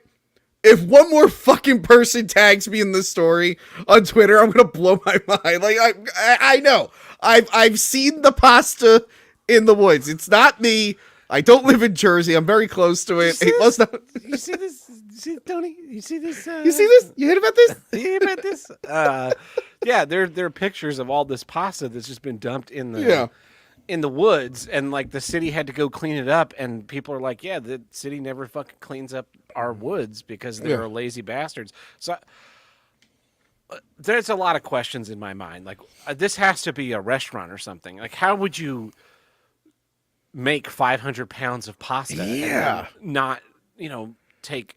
If one more fucking person tags me in this story on Twitter, I'm gonna blow my mind. Like I know. I've seen the pasta in the woods. It's not me. I don't live in Jersey. I'm very close to it. It was not. You see this? You see, Tony? You see this? You see this? You heard about this? You hear about this? Yeah, there are pictures of all this pasta that's just been dumped in the Yeah. in the woods, and like the city had to go clean it up, and people are like, yeah, the city never fucking cleans up our woods because they're Yeah. lazy bastards. So there's a lot of questions in my mind. Like this has to be a restaurant or something. Like how would you make 500 pounds of pasta? Yeah. And not take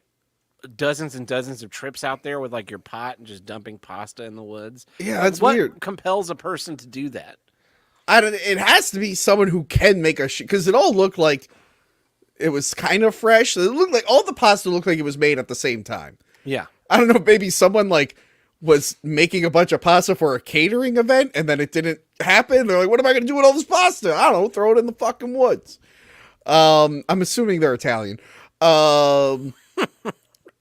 dozens and dozens of trips out there with like your pot and just dumping pasta in the woods. Yeah, that's what weird. compels a person to do that? I don't. It has to be someone who can make a shit because it all looked like it was kind of fresh. It looked like all the pasta looked like it was made at the same time. Yeah. I don't know. Maybe someone like was making a bunch of pasta for a catering event and then it didn't happen. They're like, "What am I going to do with all this pasta? I don't know. Throw it in the fucking woods." I'm assuming they're Italian.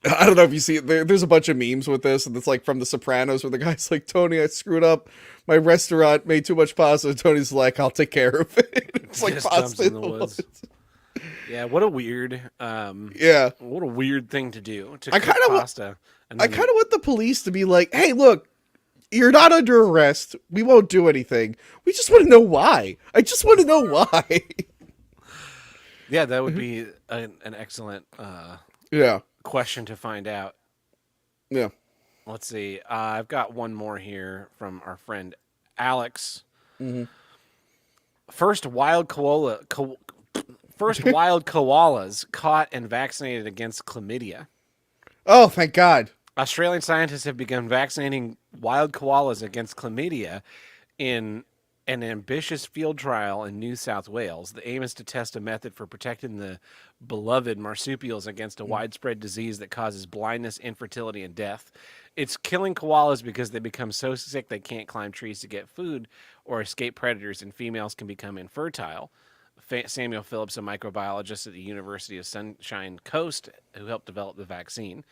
I don't know if you see it. There's a bunch of memes with this, and it's like from The Sopranos where the guy's like, "Tony, I screwed up. My restaurant made too much pasta." And Tony's like, "I'll take care of it." It's like Just dumps pasta in the woods. Yeah, what a weird Yeah. what a weird thing to do to I cook kinda wa- pasta. And I then- kind of want the police to be like, "Hey, look, you're not under arrest. We won't do anything. We just want to know why. I just want to know why." yeah, that would be an excellent Yeah. question to find out. Yeah. Let's see. I've got one more here from our friend Alex. First wild koalas caught and vaccinated against chlamydia. Oh, thank God. Australian scientists have begun vaccinating wild koalas against chlamydia in an ambitious field trial in New South Wales. The aim is to test a method for protecting the beloved marsupials against a widespread disease that causes blindness, infertility, and death. It's killing koalas because they become so sick they can't climb trees to get food or escape predators, and females can become infertile. Samuel Phillips, a microbiologist at the University of Sunshine Coast, who helped develop the vaccine.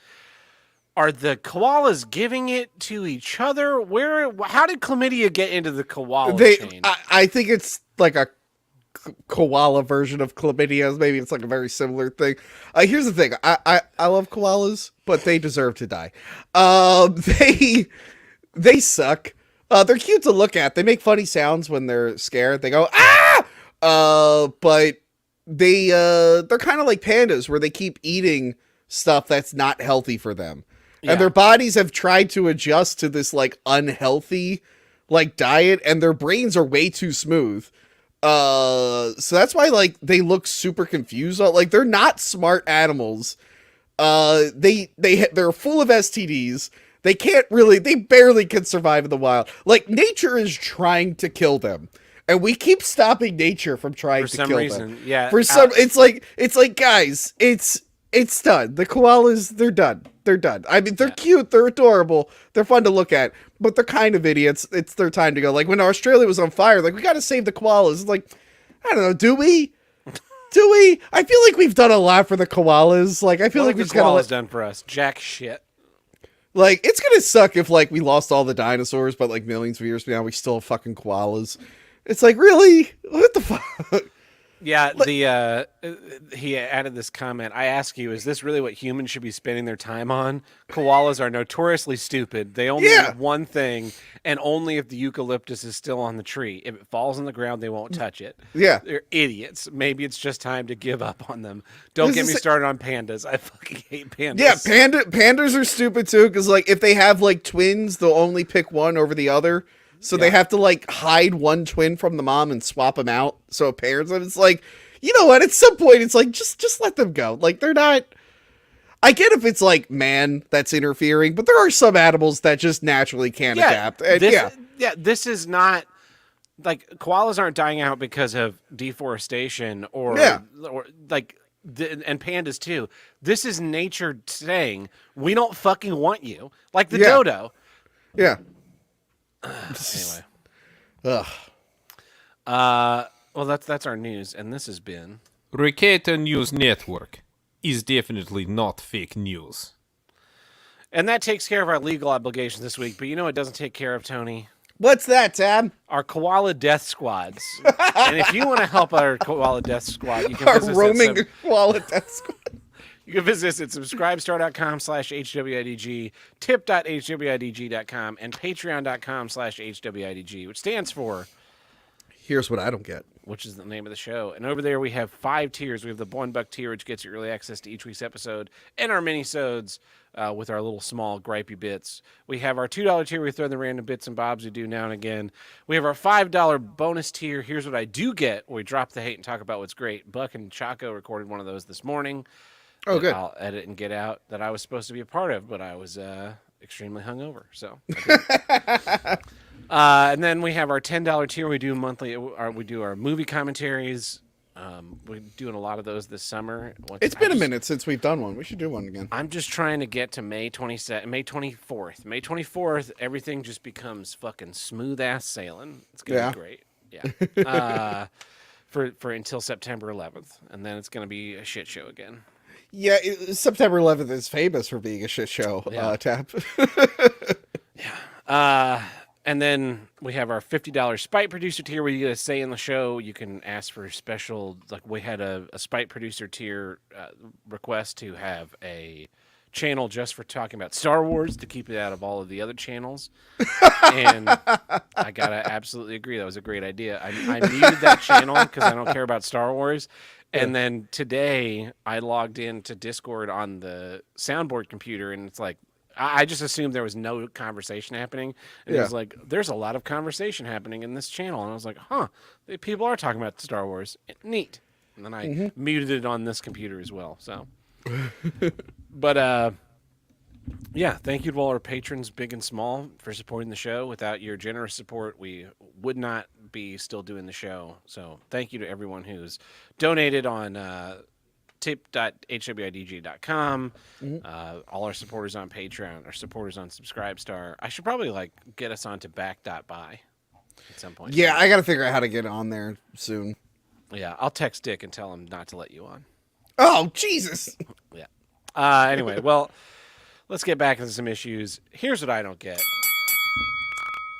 Are the koalas giving it to each other? How did chlamydia get into the koala chain? I think it's like a koala version of chlamydia. Maybe it's like a very similar thing. Here's the thing. I love koalas, but they deserve to die. They suck. They're cute to look at. They make funny sounds when they're scared. They go, "Ah!" But they're kind of like pandas where they keep eating stuff that's not healthy for them. Yeah. And their bodies have tried to adjust to this like unhealthy like diet, and their brains are way too smooth. So that's why like they look super confused. Like they're not smart animals. They're full of STDs. They barely can survive in the wild. Like nature is trying to kill them. And we keep stopping nature from trying to kill them. Yeah. For some it's like guys, it's done. The koalas, they're done. They're done. I mean, they're cute. They're adorable. They're fun to look at, but they're kind of idiots. It's their time to go. Like when Australia was on fire, like we got to save the koalas. It's like, I don't know. Do we? Do we? I feel like we've done a lot for the koalas. Like I feel what like have we the just gotta koalas done for us? Jack shit. like it's gonna suck if like we lost all the dinosaurs, but like millions of years from now we still have fucking koalas. It's like really, what the fuck? Yeah, he added this comment. I ask you, is this really what humans should be spending their time on? Koalas are notoriously stupid. They only eat one thing, and only if the eucalyptus is still on the tree. If it falls on the ground, they won't touch it. Yeah. They're idiots. Maybe it's just time to give up on them. Don't This get me is- started on pandas. I fucking hate pandas. Yeah, pandas are stupid too, because like if they have like twins, they'll only pick one over the other. So they have to like hide one twin from the mom and swap them out. So it pairs them. It's like, you know what? At some point, it's like just let them go. Like they're not. I get if it's like man that's interfering, but there are some animals that just naturally can't adapt. And this is not like koalas aren't dying out because of deforestation or like and pandas too. This is nature saying we don't fucking want you, like the dodo. Yeah. Anyway. Ugh. Well, that's our news, and this has been Ricata News Network is definitely not fake news. And that takes care of our legal obligations this week. But you know what doesn't take care of, Tony? What's that, Tab? Our koala death squads. And if you want to help our koala death squad, you can Our visit roaming koala death squad. You can visit us at subscribestar.com/HWIDG, tip.hwidg.com, and patreon.com/HWIDG, which stands for Here's What I Don't Get, which is the name of the show. And over there we have 5 tiers. We have the $1 tier, which gets you early access to each week's episode, and our mini-sodes with our little small gripey bits. We have our $2 tier. We throw in the random bits and bobs we do now and again. We have our $5 bonus tier. Here's What I Do Get, where we drop the hate and talk about what's great. Buck and Chaco recorded one of those this morning. Oh, good. I'll edit and get out that I was supposed to be a part of, but I was extremely hungover. So, and then we have our $10 tier. We do monthly. We do our movie commentaries. We're doing a lot of those this summer. It's been a minute since we've done one. We should do one again. I'm just trying to get to May 24th. May 24th, everything just becomes fucking smooth ass sailing. It's gonna be great. Yeah. For until September 11th, and then it's gonna be a shit show again. Yeah, September 11th is famous for being a shit show, Tap. And then we have our $50 Spite Producer tier where you get a say in the show. You can ask for special, like we had a Spite Producer tier request to have a channel just for talking about Star Wars to keep it out of all of the other channels. And I gotta absolutely agree. That was a great idea. I muted that channel because I don't care about Star Wars. And then today I logged into Discord on the soundboard computer, and it's like, I just assumed there was no conversation happening. And it was like, there's a lot of conversation happening in this channel. And I was like, people are talking about Star Wars. Neat. And then I muted it on this computer as well. So, but yeah, thank you to all our patrons, big and small, for supporting the show. Without your generous support, we would not be still doing the show. So thank you to everyone who's donated on tip.hwidg.com. All our supporters on Patreon, our supporters on Subscribestar. I should probably get us onto back.by at some point. Yeah, I got to figure out how to get on there soon. Yeah, I'll text Dick and tell him not to let you on. Oh, Jesus. Yeah. Anyway, well, let's get back into some issues. Here's what I don't get.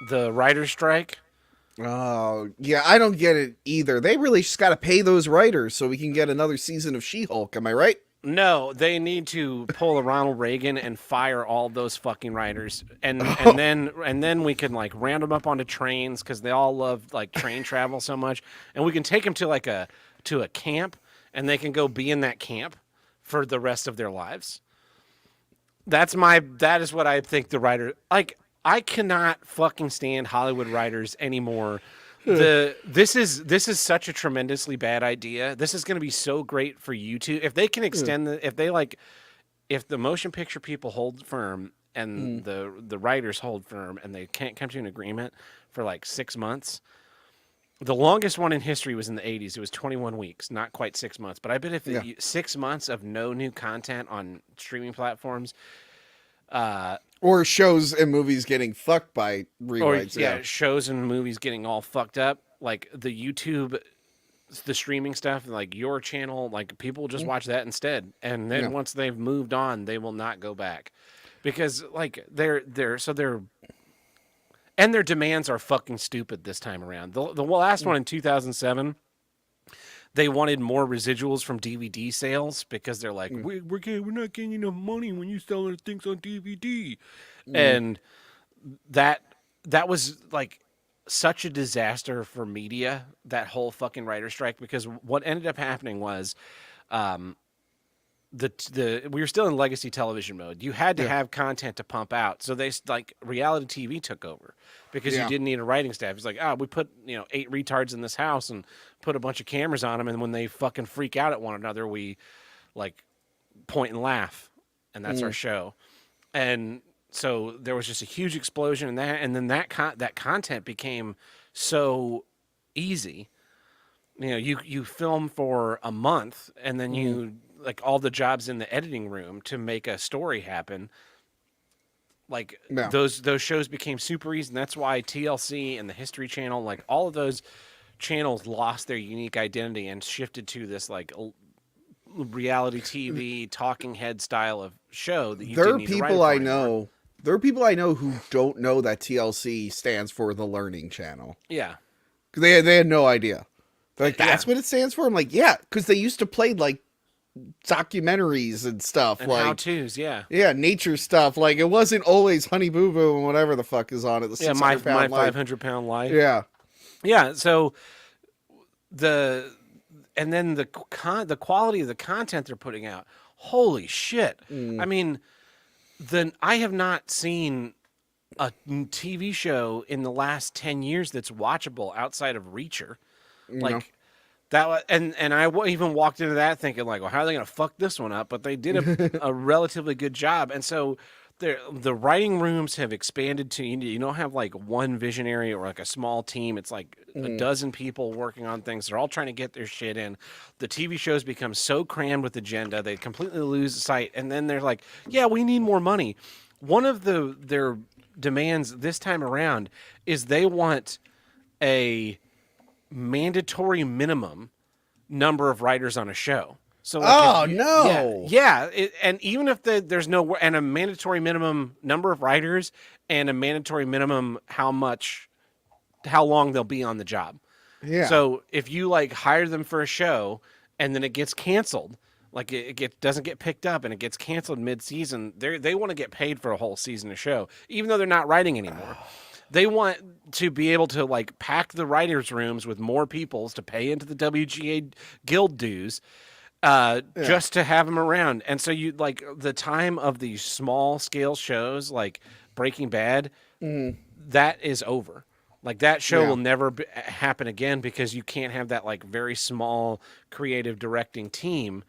The writer's strike. Oh, yeah, I don't get it either. They really just got to pay those writers so we can get another season of She-Hulk. Am I right? No, they need to pull a Ronald Reagan and fire all those fucking writers, and then we can round them up onto trains because they all love train travel so much, and we can take them to a camp, and they can go be in that camp for the rest of their lives. That is what I think the writer I cannot fucking stand Hollywood writers anymore. This is such a tremendously bad idea. This is going to be so great for YouTube if they can extend if the motion picture people hold firm and the writers hold firm and they can't come to an agreement for 6 months. The longest one in history was in the 80s. It was 21 weeks, not quite 6 months. But I bet if 6 months of no new content on streaming platforms. Or shows and movies getting fucked by rewrites. Shows and movies getting all fucked up. Like the YouTube, the streaming stuff, your channel, people just watch that instead. And then once they've moved on, they will not go back. Because their demands are fucking stupid this time around. The last one in 2007, they wanted more residuals from DVD sales because they're like, we're not getting enough money when you sell our things on DVD. And that was such a disaster for media, that whole fucking writer strike, because what ended up happening was the we were still in legacy television mode. You had to Yeah. have content to pump out. So like reality TV took over because you Yeah. didn't need a writing staff. It's like, oh, we put 8 retards in this house and put a bunch of cameras on them, and when they fucking freak out at one another, we like point and laugh, and that's our show. And so there was just a huge explosion in that, and then that content became so easy. You film for a month, and then you like all the jobs in the editing room to make a story happen. Like Yeah. those shows became super easy, and that's why TLC and the History Channel, like all of those channels, lost their unique identity and shifted to this like reality TV talking head style of show that you There didn't are need to write people it I for anymore. know. There are people I know who don't know that TLC stands for the Learning Channel. Yeah. 'Cause they had no idea. They're like, Yeah. that's what it stands for? I'm like, yeah, because they used to play like documentaries and stuff. And like how-tos, yeah. Yeah, nature stuff. Like it wasn't always Honey Boo Boo and whatever the fuck is on it. The Yeah, my 600-pound life. 500-pound life. Yeah. Yeah, so and then the quality of the content they're putting out. Holy shit. I mean, I have not seen a TV show in the last 10 years that's watchable outside of Reacher. Like that, and even walked into that thinking like, well, how are they going to fuck this one up? But they did a relatively good job, and so the writing rooms have expanded to you don't have like one visionary or like a small team. It's like a dozen people working on things. They're all trying to get their shit in. The TV shows become so crammed with agenda they completely lose sight, and then they're like, yeah, we need more money. One of their demands this time around is they want a mandatory minimum number of writers on a show. So like no. and even if there's no and a mandatory minimum number of writers and a mandatory minimum how long they'll be on the job. Yeah. So if you like hire them for a show and then it gets canceled, like it doesn't get picked up and it gets canceled mid-season, they want to get paid for a whole season of show, even though they're not writing anymore. They want to be able to like pack the writers' rooms with more peoples to pay into the WGA guild dues, just to have them around. And so you like the time of these small scale shows like Breaking Bad, that is over. Like that show will never happen again because you can't have that like very small creative directing team.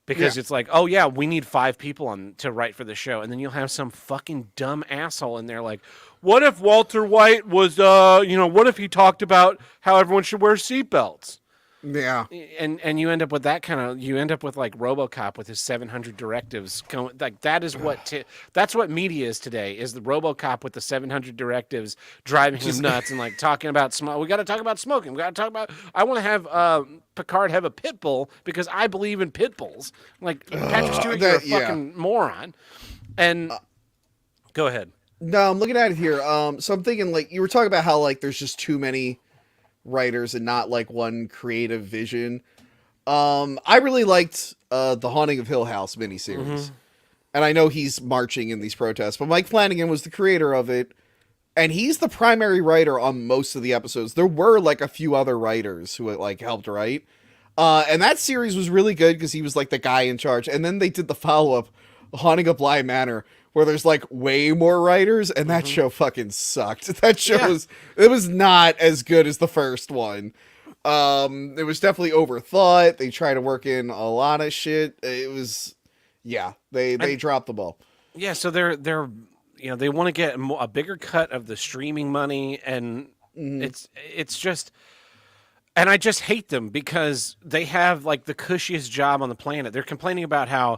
Because it's like, oh yeah, we need 5 people to write for the show, and then you'll have some fucking dumb asshole in there like, what if Walter White was, what if he talked about how everyone should wear seatbelts? Yeah. And you end up with that you end up with like RoboCop with his 700 directives going, like that is that's what media is today, is the RoboCop with the 700 directives driving him nuts and like talking about smoke. We got to talk about smoking. We got to talk about, I want to have Picard have a pit bull because I believe in pit bulls. Like Patrick Stewart, you're a fucking moron. And go ahead. No, I'm looking at it here. So I'm thinking like you were talking about how like there's just too many writers and not like one creative vision. I really liked the Haunting of Hill House miniseries. And I know he's marching in these protests, but Mike Flanagan was the creator of it, and he's the primary writer on most of the episodes. There were like a few other writers who like helped write. And that series was really good because he was like the guy in charge. And then they did the follow-up, Haunting of Bly Manor, where there's like way more writers, and that show fucking sucked. That show was not as good as the first one. It was definitely overthought. They tried to work in a lot of shit. It was, they dropped the ball. Yeah, so they're they want to get a bigger cut of the streaming money, and it's just, and I just hate them because they have like the cushiest job on the planet. They're complaining about how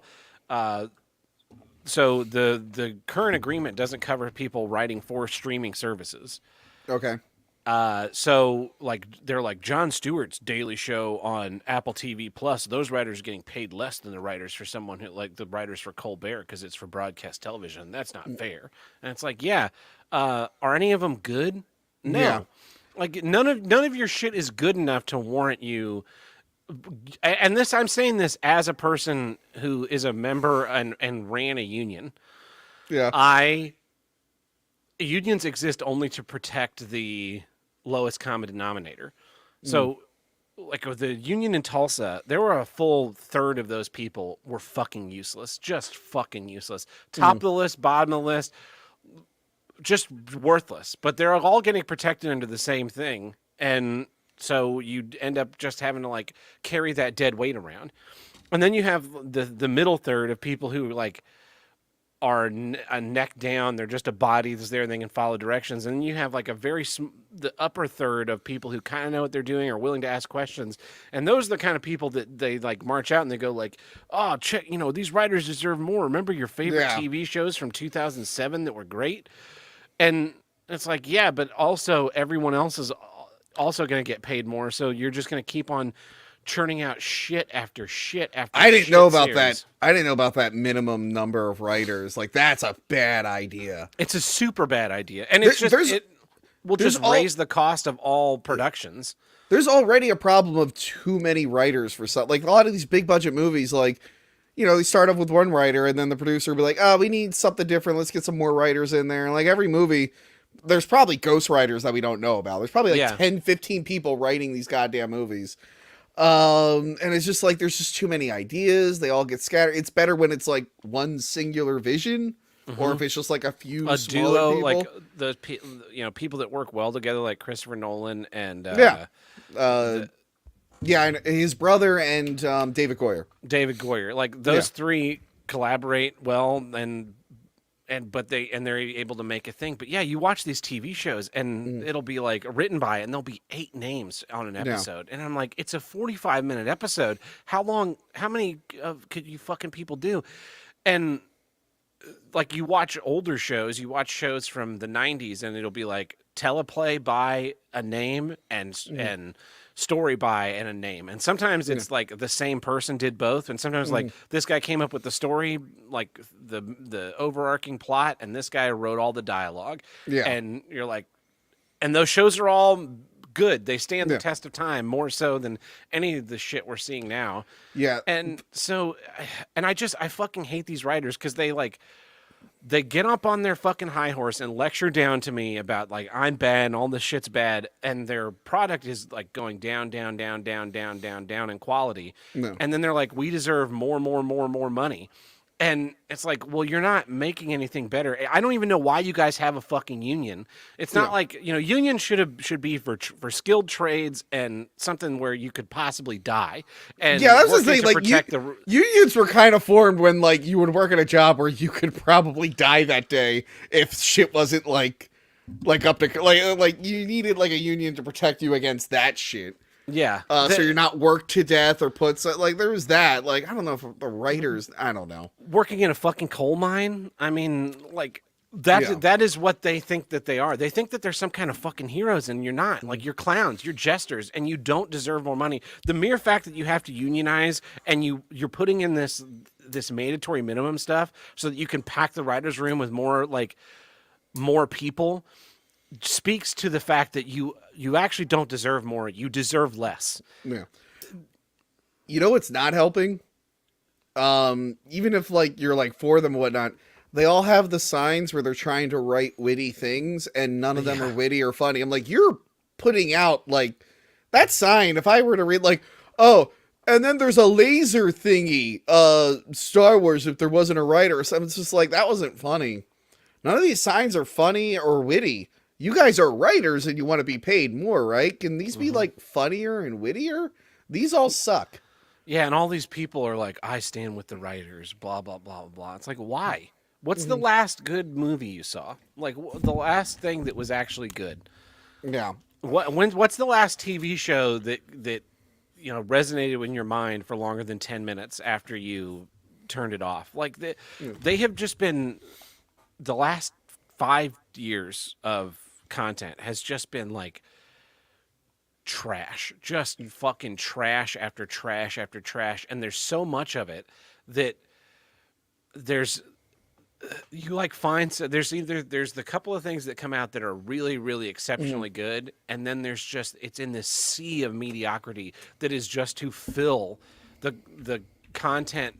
so the current agreement doesn't cover people writing for streaming services. Okay. So like they're like Jon Stewart's daily show on Apple TV Plus. Those writers are getting paid less than the writers for someone who like the writers for Colbert because it's for broadcast television. That's not fair. And it's like, are any of them good? No. Yeah. Like none of your shit is good enough to warrant you. And I'm saying this as a person who is a member and ran a union. Yeah. Unions exist only to protect the lowest common denominator. So like with the union in Tulsa, there were a full third of those people were fucking useless, just fucking useless. Top of the list, bottom of the list, just worthless. But they're all getting protected under the same thing, and so you end up just having to like carry that dead weight around. And then you have the middle third of people who like are a neck down. They're just a body that's there and they can follow directions. And then you have like the upper third of people who kind of know what they're doing, are willing to ask questions. And those are the kind of people that they like march out and they go like, oh, check, these writers deserve more. Remember your favorite TV shows from 2007 that were great? And it's like, yeah, but also everyone else is also going to get paid more. So you're just going to keep on churning out shit after shit after I didn't know about series. that. I didn't know about that minimum number of writers. Like, that's a bad idea. It's a super bad idea. And it's it will just raise the cost of all productions. There's already a problem of too many writers for some. Like, a lot of these big budget movies, like, they start off with one writer and then the producer will be like, oh, we need something different. Let's get some more writers in there. And like every movie, there's probably ghost writers that we don't know about. There's probably like 10, 15 people writing these goddamn movies. And it's just like, there's just too many ideas. They all get scattered. It's better when it's like one singular vision, or if it's just like a few duo, people. like the people that work well together, like Christopher Nolan and and his brother and David Goyer. Like those three collaborate well, but they're able to make a thing. But yeah, you watch these TV shows and it'll be like written by, and there'll be 8 names on an episode. And I'm like, it's a 45-minute episode. How many could you fucking people do? And like you watch older shows, you watch shows from the 90s and it'll be like teleplay by a name and story by and a name. And sometimes it's like the same person did both, and sometimes like this guy came up with the story, like the overarching plot, and this guy wrote all the dialogue. And you're like, and those shows are all good. They stand the test of time more so than any of the shit we're seeing now. And so, and I fucking hate these writers because they get up on their fucking high horse and lecture down to me about like I'm bad and all this shit's bad, and their product is like going down in quality. And then they're like, we deserve more money. And it's like, well, you're not making anything better. I don't even know why you guys have a fucking union. It's not like, union should be for skilled trades and something where you could possibly die. And that's the thing. Like, unions were kind of formed when like you would work at a job where you could probably die that day if shit wasn't like up to like you needed like a union to protect you against that shit. So you're not worked to death or like there was that. Like, I don't know if the writers, I don't know. Working in a fucking coal mine. I mean, like that is what they think that they are. They think that they're some kind of fucking heroes, and you're not. Like, you're clowns, you're jesters, and you don't deserve more money. The mere fact that you have to unionize and you're putting in this mandatory minimum stuff so that you can pack the writer's room with more people speaks to the fact that you actually don't deserve more. You deserve less. Yeah. It's not helping. Even if like you're like for them and whatnot, they all have the signs where they're trying to write witty things and none of them are witty or funny. I'm like, you're putting out like that sign. If I were to read like, oh, and then there's a laser thingy, Star Wars, if there wasn't a writer or something, it's just like, that wasn't funny. None of these signs are funny or witty. You guys are writers and you want to be paid more, right? Can these be like funnier and wittier? These all suck. Yeah, and all these people are like, I stand with the writers, blah, blah, blah, blah. It's like, why? What's the last good movie you saw? Like, the last thing that was actually good? Yeah. What's the last TV show that resonated in your mind for longer than 10 minutes after you turned it off? Like, they have just been, the last 5 years of content has just been like trash, just fucking trash after trash after trash. And there's so much of it that there's the couple of things that come out that are really, really exceptionally good. And then it's in this sea of mediocrity that is just to fill the content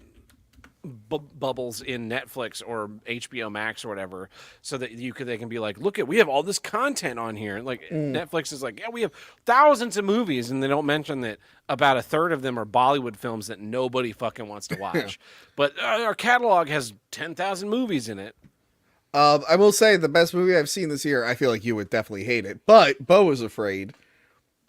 bubbles in Netflix or HBO Max or whatever, so that they can be like, look at, we have all this content on here. Like Netflix is like, yeah, we have thousands of movies, and they don't mention that about a third of them are Bollywood films that nobody fucking wants to watch. But our catalog has 10,000 movies in it. I will say the best movie I've seen this year, I feel like you would definitely hate it, but Bo is afraid.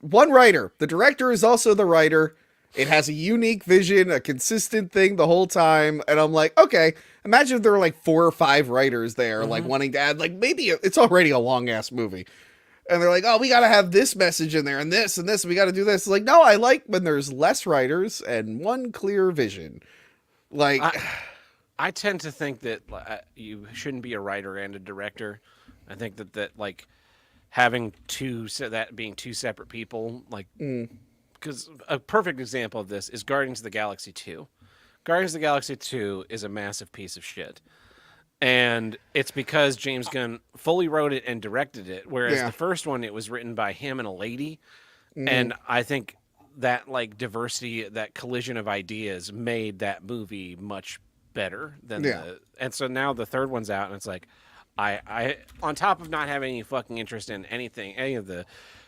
One writer. The director is also the writer. It has a unique vision, a consistent thing the whole time. And I'm like, okay, imagine if there were like 4 or 5 writers there, like wanting to add, like maybe it's already a long ass movie. And they're like, oh, we got to have this message in there and this, and we got to do this. Like, no, I like when there's less writers and one clear vision. Like, I tend to think that you shouldn't be a writer and a director. I think that like having that being two separate people, like, because a perfect example of this is Guardians of the Galaxy 2. Guardians of the Galaxy 2 is a massive piece of shit. And it's because James Gunn fully wrote it and directed it, whereas the first one, it was written by him and a lady. And I think that like diversity, that collision of ideas made that movie much better than and so now the third one's out, and it's like, I on top of not having any fucking interest in any of the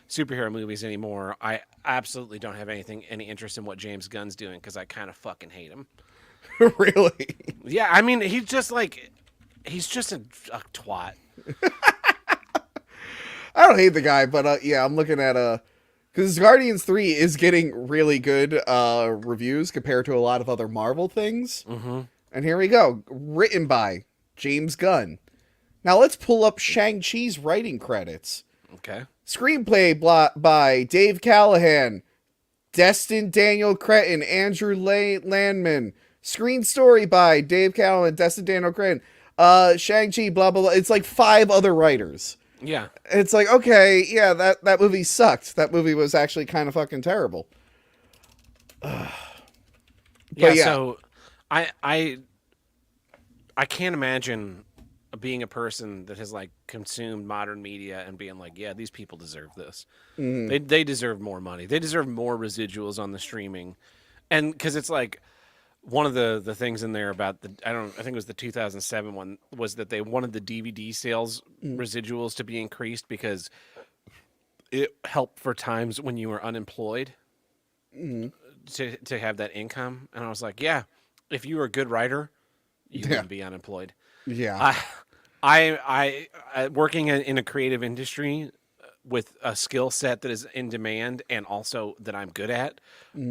superhero movies anymore, I absolutely don't have any interest in what James Gunn's doing, because I kind of fucking hate him. really? Yeah, I mean, he's just a twat. I don't hate the guy, but yeah, I'm looking at because Guardians 3 is getting really good reviews compared to a lot of other Marvel things. And here we go. Written by James Gunn. Now let's pull up Shang-Chi's writing credits. Okay. Screenplay by Dave Callahan, Destin Daniel Cretton, Andrew Landman. Screen story by Dave Callahan, Destin Daniel Cretton. Shang-Chi, blah, blah, blah. It's like 5 other writers. Yeah. It's like, okay, yeah, that movie sucked. That movie was actually kind of fucking terrible. Yeah, so I can't imagine being a person that has like consumed modern media and being like, yeah, these people deserve this. They deserve more money. They deserve more residuals on the streaming. And because it's like, one of the things in there about I think it was the 2007 one, was that they wanted the DVD sales residuals to be increased because it helped for times when you were unemployed to have that income. And I was like, yeah, if you were a good writer, you wouldn't be unemployed. Yeah. I working in a creative industry with a skill set that is in demand and also that I'm good at,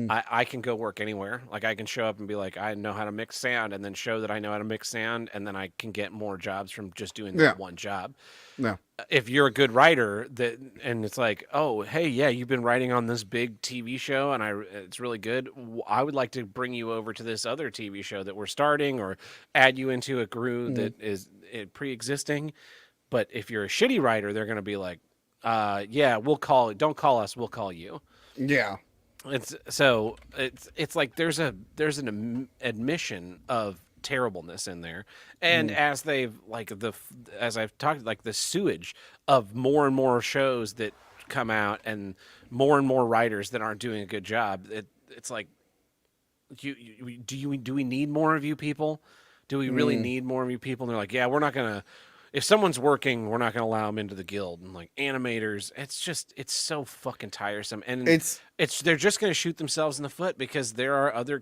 I can go work anywhere. Like, I can show up and be like, I know how to mix sound, and then show that I know how to mix sound, and then I can get more jobs from just doing that one job. No. If you're a good writer, and it's like, oh, hey, yeah, you've been writing on this big TV show, and it's really good. I would like to bring you over to this other TV show that we're starting, or add you into a crew that is pre-existing. But if you're a shitty writer, they're going to be like, yeah, don't call us, we'll call you. Yeah. It's like there's an admission of terribleness in there. And as I've talked, like the sewage of more and more shows that come out and more writers that aren't doing a good job, it's like, do we need more of you people? Do we really need more of you people? And they're like, yeah, we're not gonna. If someone's working, we're not going to allow them into the guild. And like animators, it's so fucking tiresome. And they're just going to shoot themselves in the foot, because there are other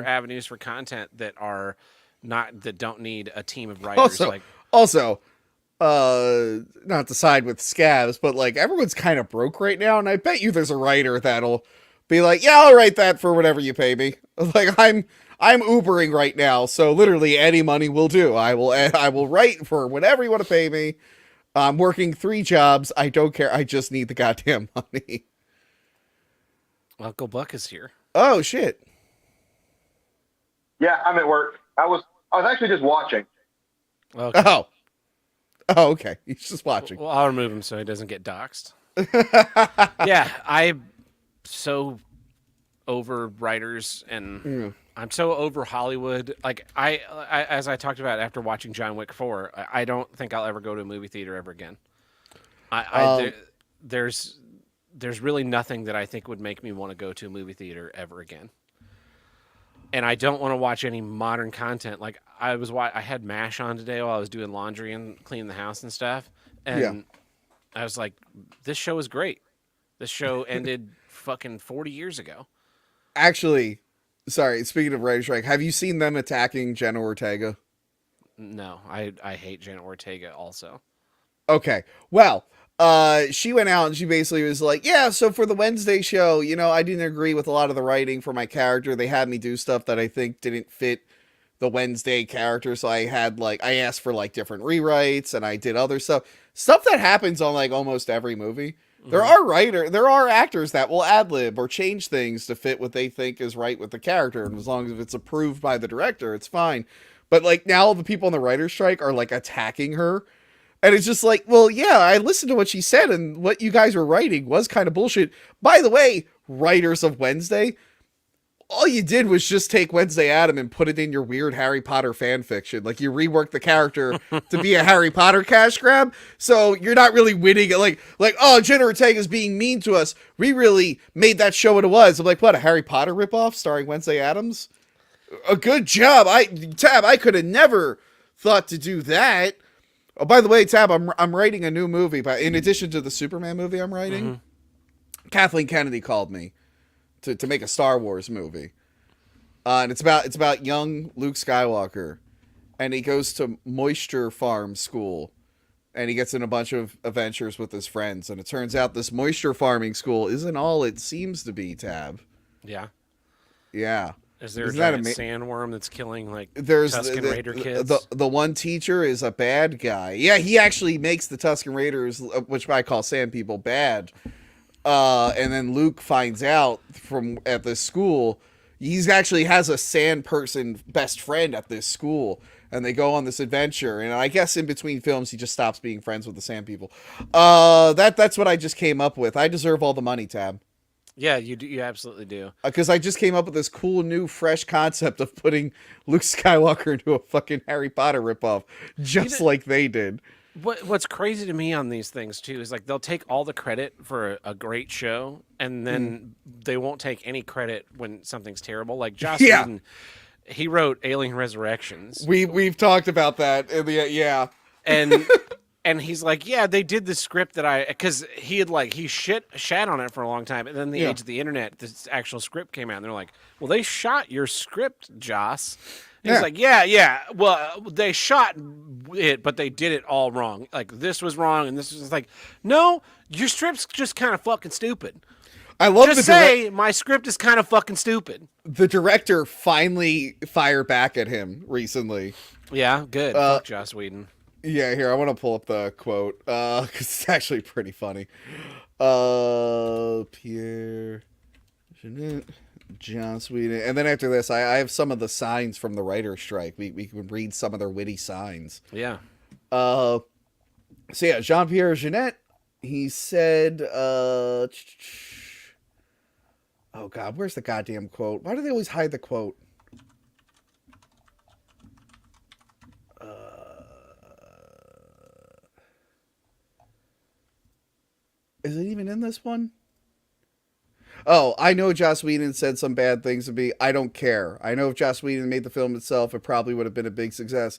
avenues for content that don't need a team of writers. Also, not to side with scabs, but like everyone's kind of broke right now. And I bet you there's a writer that'll be like, yeah, I'll write that for whatever you pay me. Like, I'm Ubering right now, so literally any money will do. I will write for whatever you want to pay me. I'm working 3 jobs. I don't care. I just need the goddamn money. Uncle Buck is here. Oh shit. Yeah, I'm at work. I was actually just watching. Okay. Oh, okay. He's just watching. Well, I'll remove him so he doesn't get doxxed. Yeah, I'm so over writers, and I'm so over Hollywood. Like, I as I talked about after watching John Wick 4, I don't think I'll ever go to a movie theater ever again. There's really nothing that I think would make me want to go to a movie theater ever again. and I don't want to watch any modern content. Like I had MASH on today while I was doing laundry and cleaning the house and stuff, and Yeah. I was like, this show is great. This show ended fucking 40 years ago. Actually, sorry, speaking of writer's strike, have you seen them attacking Jenna Ortega? No, I hate Jenna Ortega also. Okay. Well, she went out and she basically was like, yeah, so for the Wednesday show, I didn't agree with a lot of the writing for my character. They had me do stuff that I think didn't fit the Wednesday character. So I asked for like different rewrites and I did other stuff that happens on like almost every movie. There are actors that will ad lib or change things to fit what they think is right with the character. And as long as it's approved by the director, it's fine. But like now the people on the writer's strike are like attacking her. And it's just like, well, yeah, I listened to what she said and what you guys were writing was kind of bullshit. By the way, writers of Wednesday, all you did was just take Wednesday Adam and put it in your weird Harry Potter fan fiction. Like you reworked the character to be a Harry Potter cash grab. So you're not really winning. Like, oh, Jenna Ortega's being mean to us. We really made that show what it was. I'm like, what, a Harry Potter ripoff starring Wednesday Addams? A good job. Tab, I could have never thought to do that. Oh, by the way, Tab, I'm writing a new movie, but in addition to the Superman movie I'm writing, Kathleen Kennedy called me to make a Star Wars movie. And it's about young Luke Skywalker, and he goes to Moisture Farm School, and he gets in a bunch of adventures with his friends, and it turns out this moisture farming school isn't all it seems to be, Tab. Yeah. Yeah. Is there Isn't a that giant sandworm that's killing like There's Tusken Raider kids? The one teacher is a bad guy. Yeah, he actually makes the Tusken Raiders, which I call sand people, bad. And then Luke finds out at this school, he's actually has a sand person best friend at this school, and they go on this adventure. And I guess in between films, he just stops being friends with the sand people. That's what I just came up with. I deserve all the money, Tab. Yeah, you do. You absolutely do. Because I just came up with this cool, new, fresh concept of putting Luke Skywalker into a fucking Harry Potter ripoff, just like they did. What's crazy to me on these things too is like they'll take all the credit for a great show, and then they won't take any credit when something's terrible. Like Joss Whedon, he wrote Alien Resurrections. We've talked about that. Yeah. And he's like, yeah, they did the script that because he had he shat on it for a long time, and then the age of the internet, this actual script came out, and they're like, well, they shot your script, Joss. And he's like, yeah, well, they shot it, but they did it all wrong. Like this was wrong, and this was like, no, your script's just kind of fucking stupid. I love my script is kind of fucking stupid. The director finally fired back at him recently. Yeah, good. Fuck Joss Whedon. Yeah, here, I want to pull up the quote, because it's actually pretty funny. Pierre, Jeanette, Joss Whedon. And then after this, I have some of the signs from the writer's strike. We can read some of their witty signs. Yeah. So yeah, Jean-Pierre Jeanette, he said, oh God, where's the goddamn quote? Why do they always hide the quote? Is it even in this one? Oh, I know Joss Whedon said some bad things to me. I don't care. I know if Joss Whedon made the film itself, it probably would have been a big success.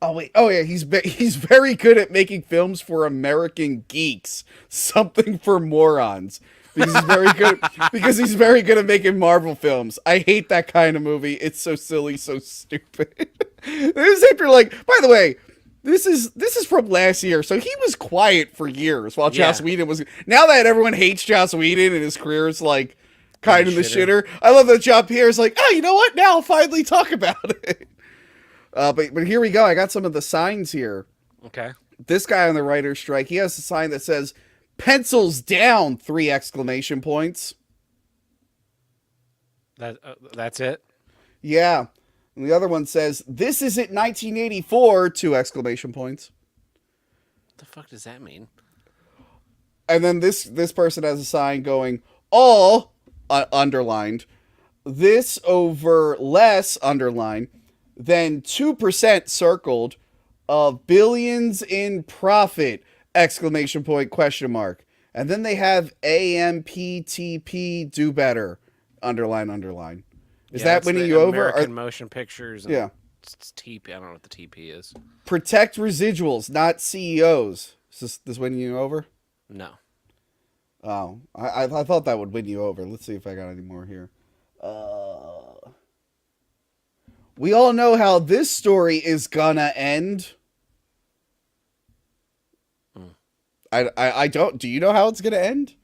Oh, wait. Oh, yeah. He's very good at making films for American geeks. Something for morons. Because he's very good at making Marvel films. I hate that kind of movie. It's so silly, so stupid. This actor, by the way, this is from last year, so he was quiet for years while Joss Whedon was. Now that everyone hates Joss Whedon and his career is kind of the shitter, I love that Jean-Pierre's like, oh, you know what? Now I'll finally talk about it. But here we go. I got some of the signs here. Okay. This guy on the writer's strike, he has a sign that says "pencils down!" 3 exclamation points. That's it. Yeah. And the other one says, "This isn't 1984!" 2 exclamation points. What the fuck does that mean? And then this person has a sign going, all underlined, this over less underlined, then 2% circled of billions in profit exclamation point question mark. And then they have AMPTP do better underline. Is Yeah, that that's winning the you over? American Motion Pictures. And Yeah. It's TP. I don't know what the TP is. Protect residuals, not CEOs. Is this winning you over? No. Oh, I thought that would win you over. Let's see if I got any more here. We all know how this story is gonna end. I don't. Do you know how it's gonna end?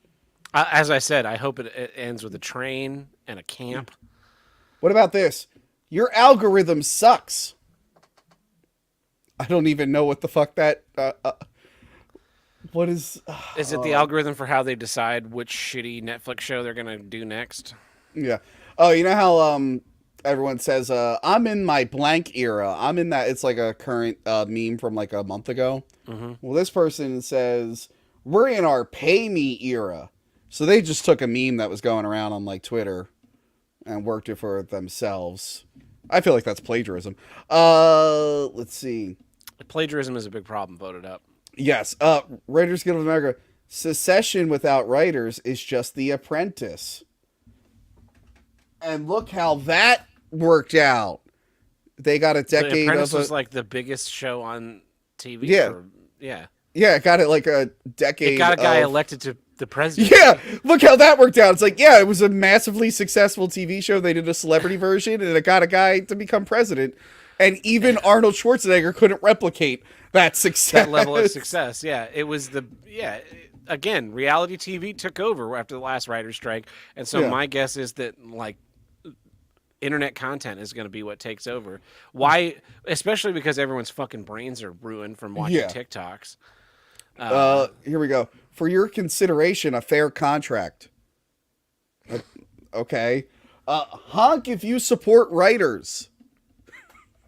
As I said, I hope it ends with a train and a camp. What about this? Your algorithm sucks. I don't even know what the fuck that. What is? Is it the algorithm for how they decide which shitty Netflix show they're gonna do next? Yeah. Oh, you know how everyone says I'm in my blank era. I'm in that. It's like a current meme from like a month ago. Mm-hmm. Well, this person says we're in our pay me era. So they just took a meme that was going around on like Twitter and worked it for themselves. I feel like that's plagiarism. Let's see. Plagiarism is a big problem. Voted up. Yes. Writers Guild of America. Secession without writers is just The Apprentice. And look how that worked out. They got a decade The Apprentice of was like the biggest show on TV. Yeah. Yeah. Yeah, it got it like a decade. It got a guy of... elected to the president. Yeah, look how that worked out. It's like, yeah, it was a massively successful TV show. They did a celebrity version, and it got a guy to become president. And even Arnold Schwarzenegger couldn't replicate that success. That level of success. Yeah, it was again, reality TV took over after the last writer's strike, and so my guess is that like internet content is going to be what takes over. Why? Especially because everyone's fucking brains are ruined from watching TikToks. Here we go. For your consideration, a fair contract. Okay. Honk if you support writers.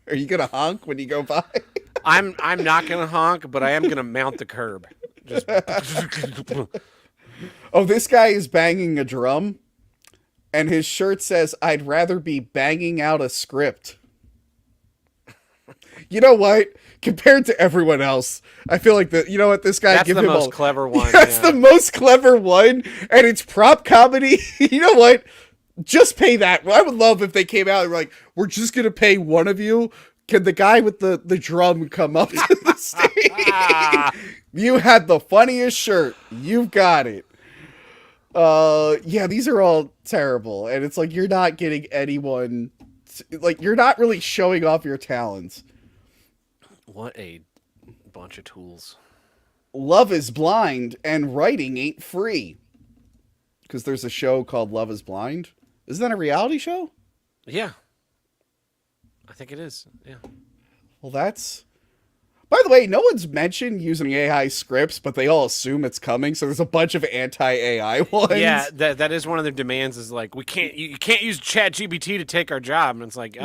Are you gonna honk when you go by? I'm not gonna honk, but I am gonna mount the curb. Just Oh, this guy is banging a drum, and his shirt says, "I'd rather be banging out a script." You know what? Compared to everyone else, I feel like you know what, this guy. That's give the him most clever one. That's the most clever one, and it's prop comedy. You know what? Just pay that. I would love if they came out and were like, "We're just gonna pay one of you." Can the guy with the drum come up to the stage? You had the funniest shirt. You've got it. Yeah, these are all terrible, and it's like you're not getting anyone. Like you're not really showing off your talents. What a bunch of tools. Love is blind, and writing ain't free. Because there's a show called Love is Blind. Isn't that a reality show? Yeah. I think it is. Yeah. Well, that's... By the way, no one's mentioned using AI scripts, but they all assume it's coming, so there's a bunch of anti-AI ones. Yeah, that is one of their demands is like, you can't use ChatGPT to take our job. And it's like,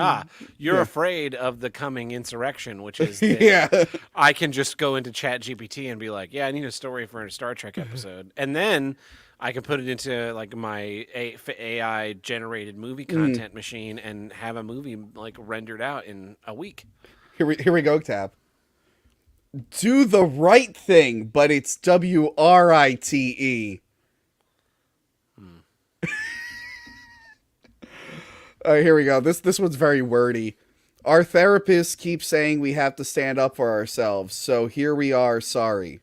you're afraid of the coming insurrection, which is that I can just go into ChatGPT and be like, yeah, I need a story for a Star Trek episode. And then I can put it into like my AI generated movie content machine and have a movie like rendered out in a week. Here we go, Tab. Do the right thing, but it's WRITE. Here we go. This one's very wordy. Our therapist keeps saying we have to stand up for ourselves, so here we are. Sorry.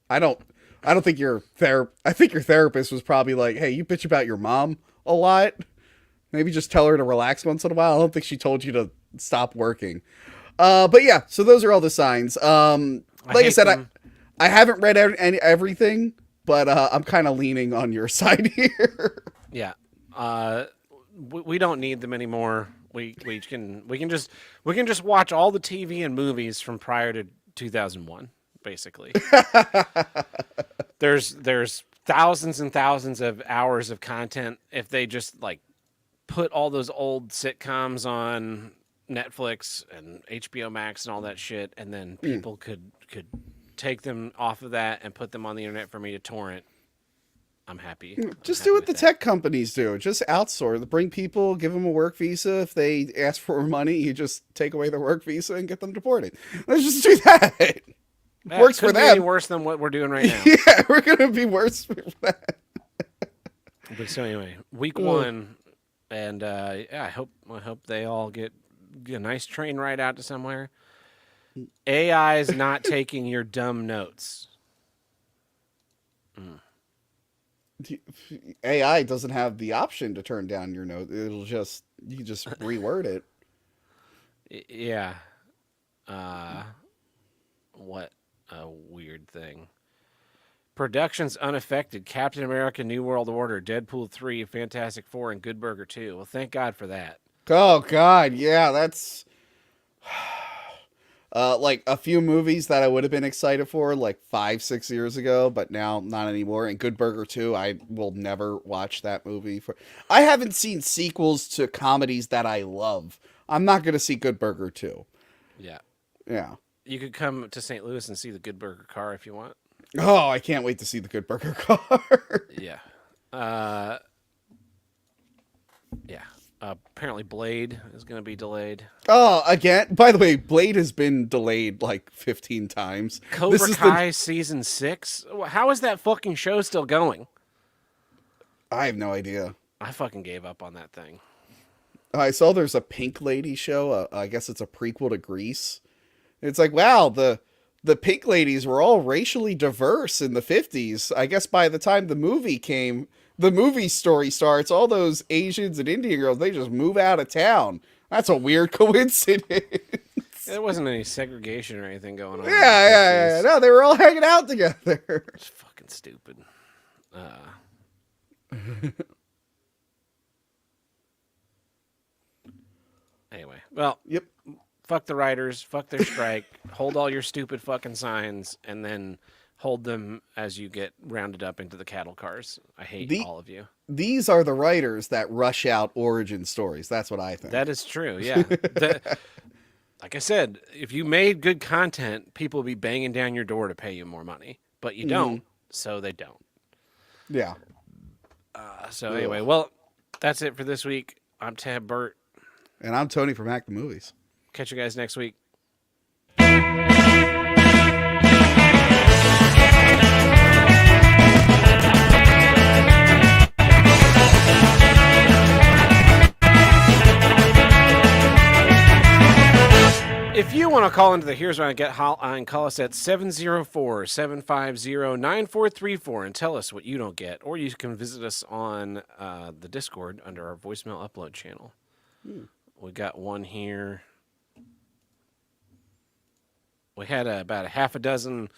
I don't think I think your therapist was probably like, "Hey, you bitch about your mom a lot. Maybe just tell her to relax once in a while." I don't think she told you to stop working. But yeah, so those are all the signs. Like I said, I haven't read everything, but I'm kind of leaning on your side here. Yeah. We don't need them anymore. We can just watch all the TV and movies from prior to 2001, basically. There's thousands and thousands of hours of content if they just like put all those old sitcoms on Netflix and HBO Max and all that shit, and then people could take them off of that and put them on the internet for me to torrent. I'm happy. Just do what the tech companies do. Just outsource. Bring people, give them a work visa. If they ask for money, you just take away their work visa and get them deported. Let's just do that. Works for them. Be worse than what we're doing right now. Yeah, we're gonna be worse for that. But so anyway, week one. And yeah, I hope they all get a nice train ride out to somewhere. AI is not taking your dumb notes. AI doesn't have the option to turn down your note. You just reword it. Yeah. What a weird thing. Productions unaffected. Captain America: New World Order, Deadpool 3, Fantastic Four, and Good Burger 2. Well, thank God for that. Oh God, yeah, that's like a few movies that I would have been excited for like 5-6 years ago, but now not anymore. And Good Burger 2, I will never watch that movie. I haven't seen sequels to comedies that I love. I'm not gonna see Good Burger 2. Yeah. Yeah. You could come to St. Louis and see the Good Burger car if you want. Oh, I can't wait to see the Good Burger car. Yeah. Yeah. Apparently Blade is going to be delayed. Oh, again. By the way, Blade has been delayed like 15 times. Cobra Kai season 6? How is that fucking show still going? I have no idea. I fucking gave up on that thing. I saw there's a Pink Lady show. I guess it's a prequel to Grease. It's like, wow, the Pink Ladies were all racially diverse in the 50s. I guess by the time the movie came, the movie story starts, all those Asians and Indian girls, they just move out of town. That's a weird coincidence. There wasn't any segregation or anything going on. Yeah. No, they were all hanging out together. It's fucking stupid. Anyway, well, Yep. Fuck the writers, fuck their strike, hold all your stupid fucking signs, and then hold them as you get rounded up into the cattle cars. I hate all of you. These are the writers that rush out origin stories. That's what I think. That is true, yeah. Like I said, if you made good content, people would be banging down your door to pay you more money. But you don't, so they don't. Yeah. So anyway, well, that's it for this week. I'm Tab Burt. And I'm Tony from Hack the Movies. Catch you guys next week. If you want to call into the Here's What I Get hotline, call us at 704-750-9434 and tell us what you don't get. Or you can visit us on the Discord under our voicemail upload channel. We got one here. We had about a half a dozen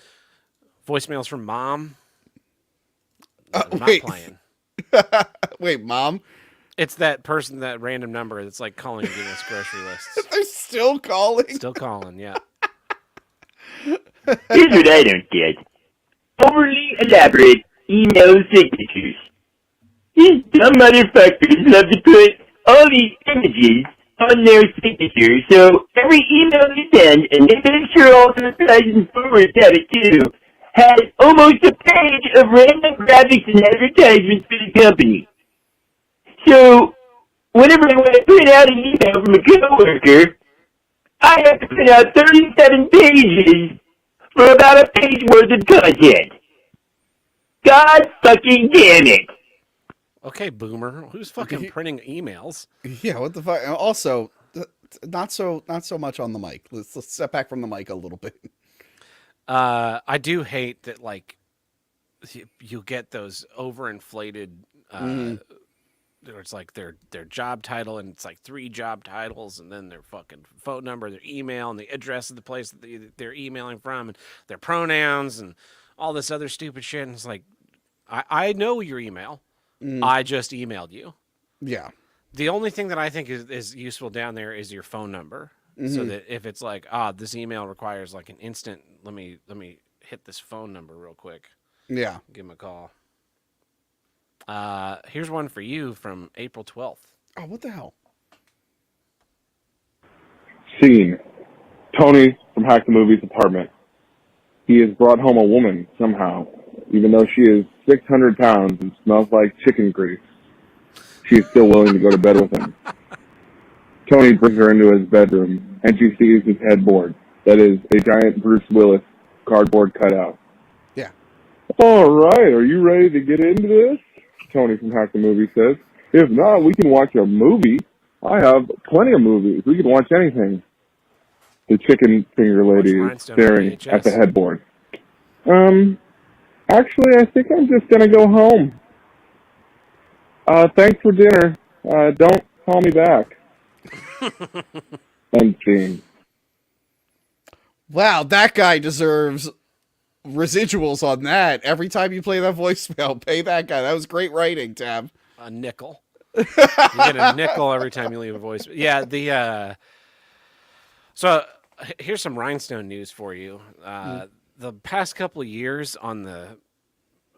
voicemails from Mom. I'm not playing. Wait, Mom? It's that person, that random number that's like calling giving us grocery lists. They're still calling? Still calling, yeah. Here's what I don't get. Overly elaborate email signatures. These dumb motherfuckers love to put all these images on their signature, so every email you send, and they make sure all the replies and forwards have it too, has almost a page of random graphics and advertisements for the company. So, whenever I want to print out an email from a coworker, I have to print out 37 pages for about a page worth of content. God fucking damn it. Okay, boomer. Who's fucking printing emails? Yeah, what the fuck? Also, not so much on the mic. Let's step back from the mic a little bit. I do hate that, like, you get those overinflated it's like their job title, and it's like 3 job titles, and then their fucking phone number, their email, and the address of the place that they're emailing from, and their pronouns, and all this other stupid shit. And it's like, I know your email. I just emailed you. Yeah. The only thing that I think is useful down there is your phone number, so that if it's like, this email requires like an instant, let me hit this phone number real quick. Yeah. Give him a call. Here's one for you from April 12th. Oh, what the hell? Scene. Tony from Hack the Movies apartment. He has brought home a woman somehow, even though she is 600 pounds and smells like chicken grease. She is still willing to go to bed with him. Tony brings her into his bedroom, and she sees his headboard. That is a giant Bruce Willis cardboard cutout. Yeah. All right, are you ready to get into this? Tony from Hack the Movie says. If not, we can watch a movie. I have plenty of movies. We can watch anything. The chicken finger lady is Rhinestone on staring VHS. at the headboard. Actually, I think I'm just gonna go home. Thanks for dinner. Don't call me back. End scene. Wow, that guy deserves residuals on that. Every time you play that voicemail, pay that guy. That was great writing, Tab. A nickel. You get a nickel every time you leave a voice. Yeah, so here's some Rhinestone news for you. The past couple of years on the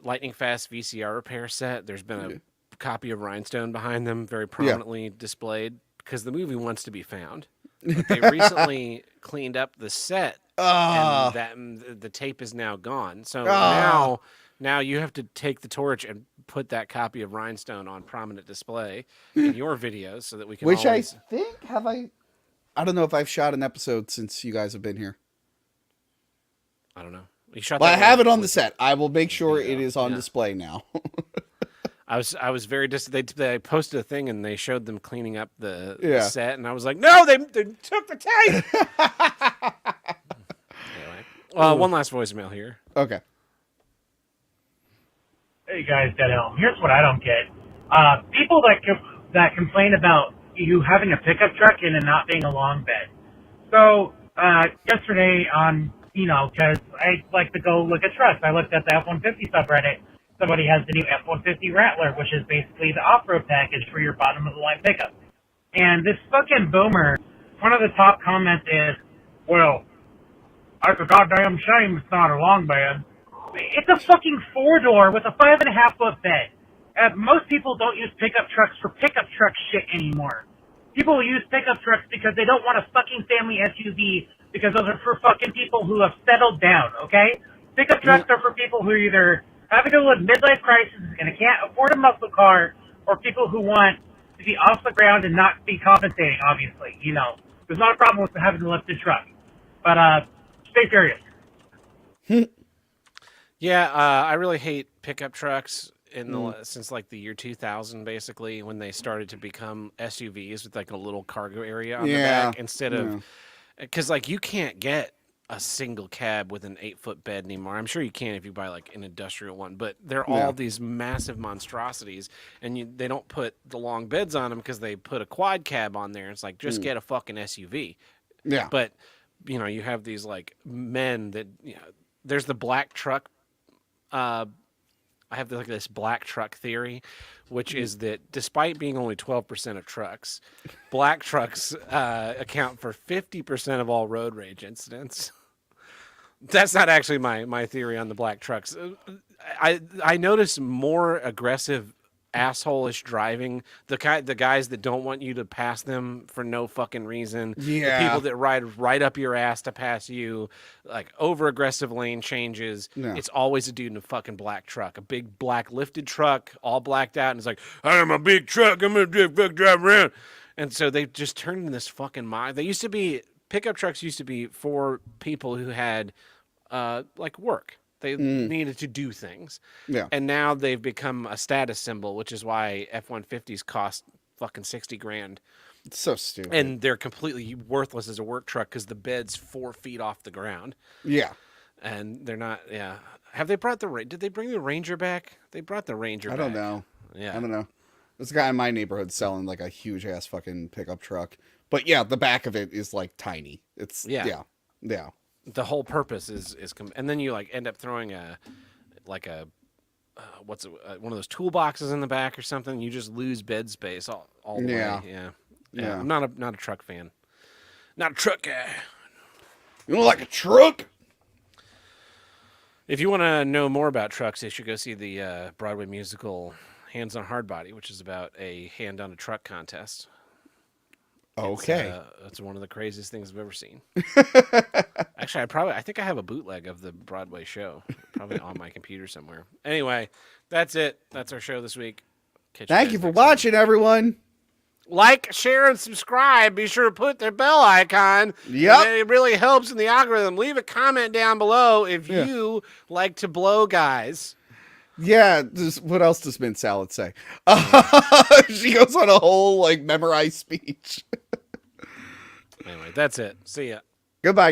lightning fast VCR repair set, there's been a copy of Rhinestone behind them, very prominently displayed, because the movie wants to be found. But they recently cleaned up the set, and the tape is now gone. So now you have to take the torch and put that copy of Rhinestone on prominent display in your videos so that we can. Which always... I think I don't know if I've shot an episode since you guys have been here. I don't know. You shot Well, I that have one it on the with set. I will make sure video. it is on Yeah. display now. I was very they posted a thing and they showed them cleaning up the Yeah. set, and I was like, no, they took the tape. Anyway, one last voicemail here. Okay. Hey guys, Dead Elm. Here's what I don't get: people that complain about you having a pickup truck and it not being a long bed. So yesterday on, because I like to go look at trucks, I looked at the F-150 subreddit. Somebody has the new F-150 Rattler, which is basically the off-road package for your bottom-of-the-line pickup. And this fucking boomer, one of the top comments is, well, it's a goddamn shame it's not a long bed. It's a fucking 4-door with a 5.5-foot bed. Most people don't use pickup trucks for pickup truck shit anymore. People use pickup trucks because they don't want a fucking family SUV, because those are for fucking people who have settled down, okay? Pickup trucks are for people who either having to live midlife crisis and can't afford a muscle car, or people who want to be off the ground and not be compensating, obviously. There's not a problem with having to lift a truck. But, stay serious. Yeah, I really hate pickup trucks since like the year 2000, basically, when they started to become SUVs with like a little cargo area on the back instead of, because like you can't get a single cab with an 8-foot bed anymore. I'm sure you can if you buy like an industrial one, but they're all these massive monstrosities, and they don't put the long beds on them because they put a quad cab on there. It's like, just get a fucking SUV. Yeah. But you have these like men that there's the black truck. I have like this black truck theory, which is that despite being only 12% of trucks, black trucks account for 50% of all road rage incidents. That's not actually my theory on the black trucks. I notice more aggressive, asshole-ish driving. The guys that don't want you to pass them for no fucking reason. Yeah. The people that ride right up your ass to pass you, like over-aggressive lane changes. Yeah. It's always a dude in a fucking black truck, a big black lifted truck, all blacked out, and it's like, I'm a big truck, I'm gonna drive around. And so they just turned into this fucking mob. They used to be, pickup trucks used to be for people who had like work. They needed to do things. Yeah. And now they've become a status symbol, which is why F-150s cost fucking $60,000. It's so stupid. And they're completely worthless as a work truck because the bed's 4 feet off the ground. Yeah. And they're not, Have they brought did they bring the Ranger back? They brought the Ranger back. I don't know. Yeah. I don't know. There's a guy in my neighborhood selling like a huge ass fucking pickup truck. But yeah, the back of it is like tiny. It's yeah. The whole purpose is and then you like end up throwing one of those toolboxes in the back or something. You just lose bed space all the way. Yeah. I'm not a truck fan. Not a truck guy. You don't like a truck? If you want to know more about trucks, you should go see the Broadway musical Hands on Hardbody, which is about a hand on a truck contest. Okay. It's one of the craziest things I've ever seen. Actually, I think I have a bootleg of the Broadway show, probably on my computer somewhere. Anyway, that's it. That's our show this week. Thank you for watching, everyone. Like, share, and subscribe. Be sure to put the bell icon. Yep. It really helps in the algorithm. Leave a comment down below if you like to blow guys. Yeah, what else does mint salad say? She goes on a whole like memorized speech. Anyway, that's it. See ya. Goodbye.